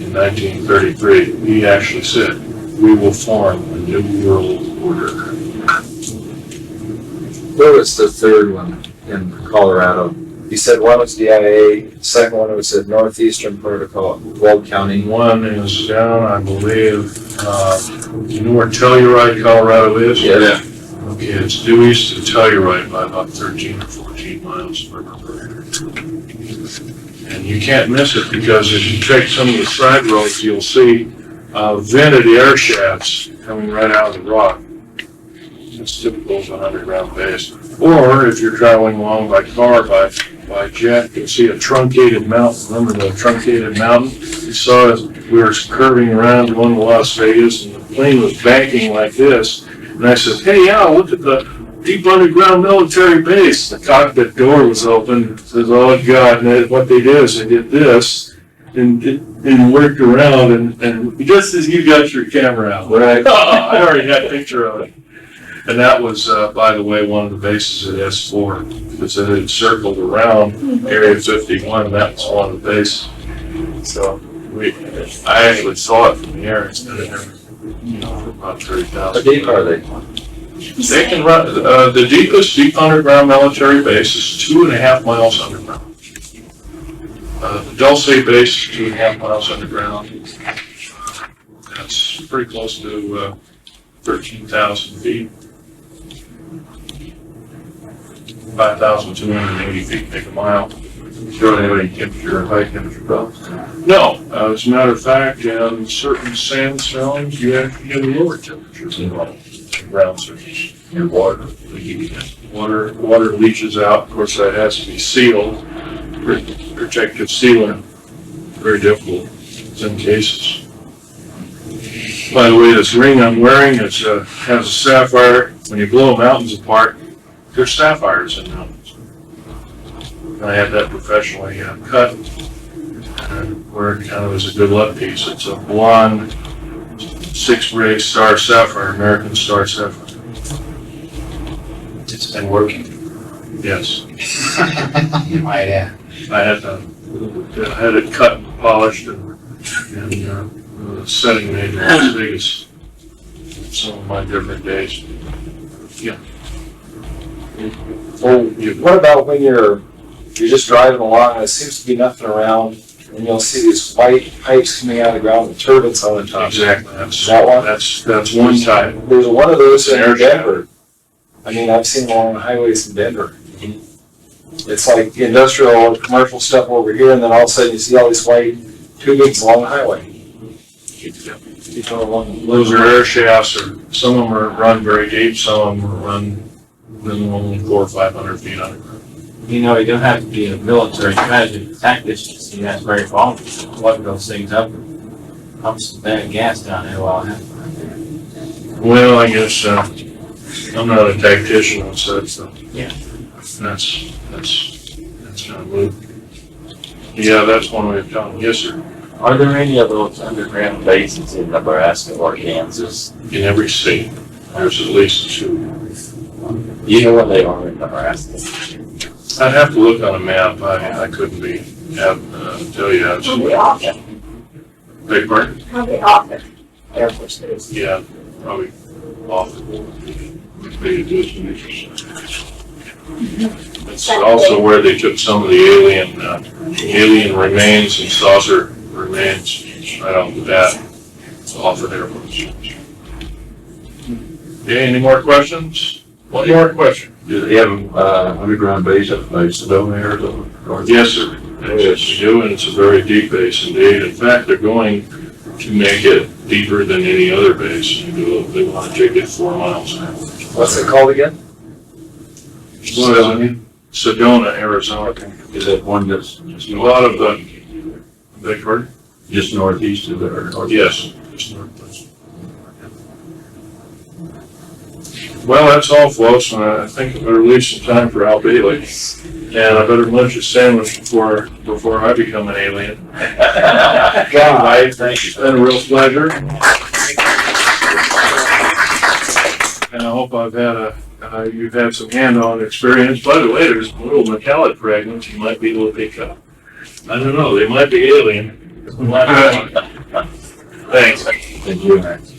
In 1933, he actually said, "We will form a new world order." Where was the third one in Colorado? You said one was DIA, the second one was the northeastern part of Weld County. One is down, I believe, you know where Telluride, Colorado is? Yeah. Okay, it's due east of Telluride by about 13 or 14 miles, if I remember. And you can't miss it because if you take some of the side roads, you'll see vented air shafts coming right out of the rock. It's typical of an underground base. Or if you're traveling along by car, by jet, you'll see a truncated mountain. Remember the truncated mountain? You saw as we were curving around going to Las Vegas and the plane was banking like this. And I said, "Hey, Al, look at the deep underground military base." The cockpit door was open. It says, "Oh God," and what they did is they did this and worked around and just as you got your camera out. Right. I already had a picture of it. And that was, by the way, one of the bases at S4, because it had circled around Area 51, that was one of the bases. So I actually saw it from the air. It's been there, for about 30,000. How deep are they? They can run, the deepest deep underground military base is 2.5 miles underground. The Dulce base is 2.5 miles underground. That's pretty close to 13,000 feet. 5,280 feet make a mile. You don't have any temperature, high temperature problems? No, as a matter of fact, in certain sandstones, you actually get lower temperatures in ground surface. And water? Water leaches out. Of course, that has to be sealed. Protective sealant, very difficult in some cases. By the way, this ring I'm wearing has a sapphire. When you blow mountains apart, there's sapphires in mountains. I had that professionally cut, where it kind of is a good luck piece. It's a blonde 6-ray star sapphire, American star sapphire. It's been working. Yes. You might add. I had it cut and polished and setting made in Las Vegas. Some of my different days. Yeah. Well, what about when you're just driving along and there seems to be nothing around and you'll see these white pipes coming out of the ground with turbines on the top? Exactly. Is that one? That's one type. There's one of those in Air Denver. I mean, I've seen them along the highways in Denver. It's like industrial, commercial stuff over here, and then all of a sudden you see all these white tubings along the highway. Those are air shafts, or some of them are run very deep, some of them are run only 400 or 500 feet underground. You know, you don't have to be a military strategist, tactician, you have very vulnerable, plug those things up, pump some bad gas down there while it happens. Well, I guess, I'm not a tactician, so Yeah. that's not good. Yeah, that's one way of telling, yes, sir. Are there any of those underground bases in Nebraska or Kansas? In every state, there's at least two. You know where they are in Nebraska? I'd have to look on a map, I couldn't tell you. How they often, Big pardon? how they often, Air Force Base. Yeah, probably off the big distance. It's also where they took some of the alien remains and saucer remains right off the bat, off of Air Force. Okay, any more questions? One more question. Do they have underground base up by Sedona, Arizona? Yes, sir. Yes, we do, and it's a very deep base indeed. In fact, they're going to make it deeper than any other base. They want to take it 4 miles. What's it called again? Sedona, Arizona. Is that one that's just A lot of the, big word? just northeast of there? Or Yes. Well, that's all, folks, and I think I better leave some time for Al Bailey. And I better munch a sandwich before I become an alien. God, thank you. It's been a real pleasure. And I hope you've had some hand-on experience. By the way, there's little metallic fragments you might be able to pick up. I don't know, they might be alien. Thanks. thank you.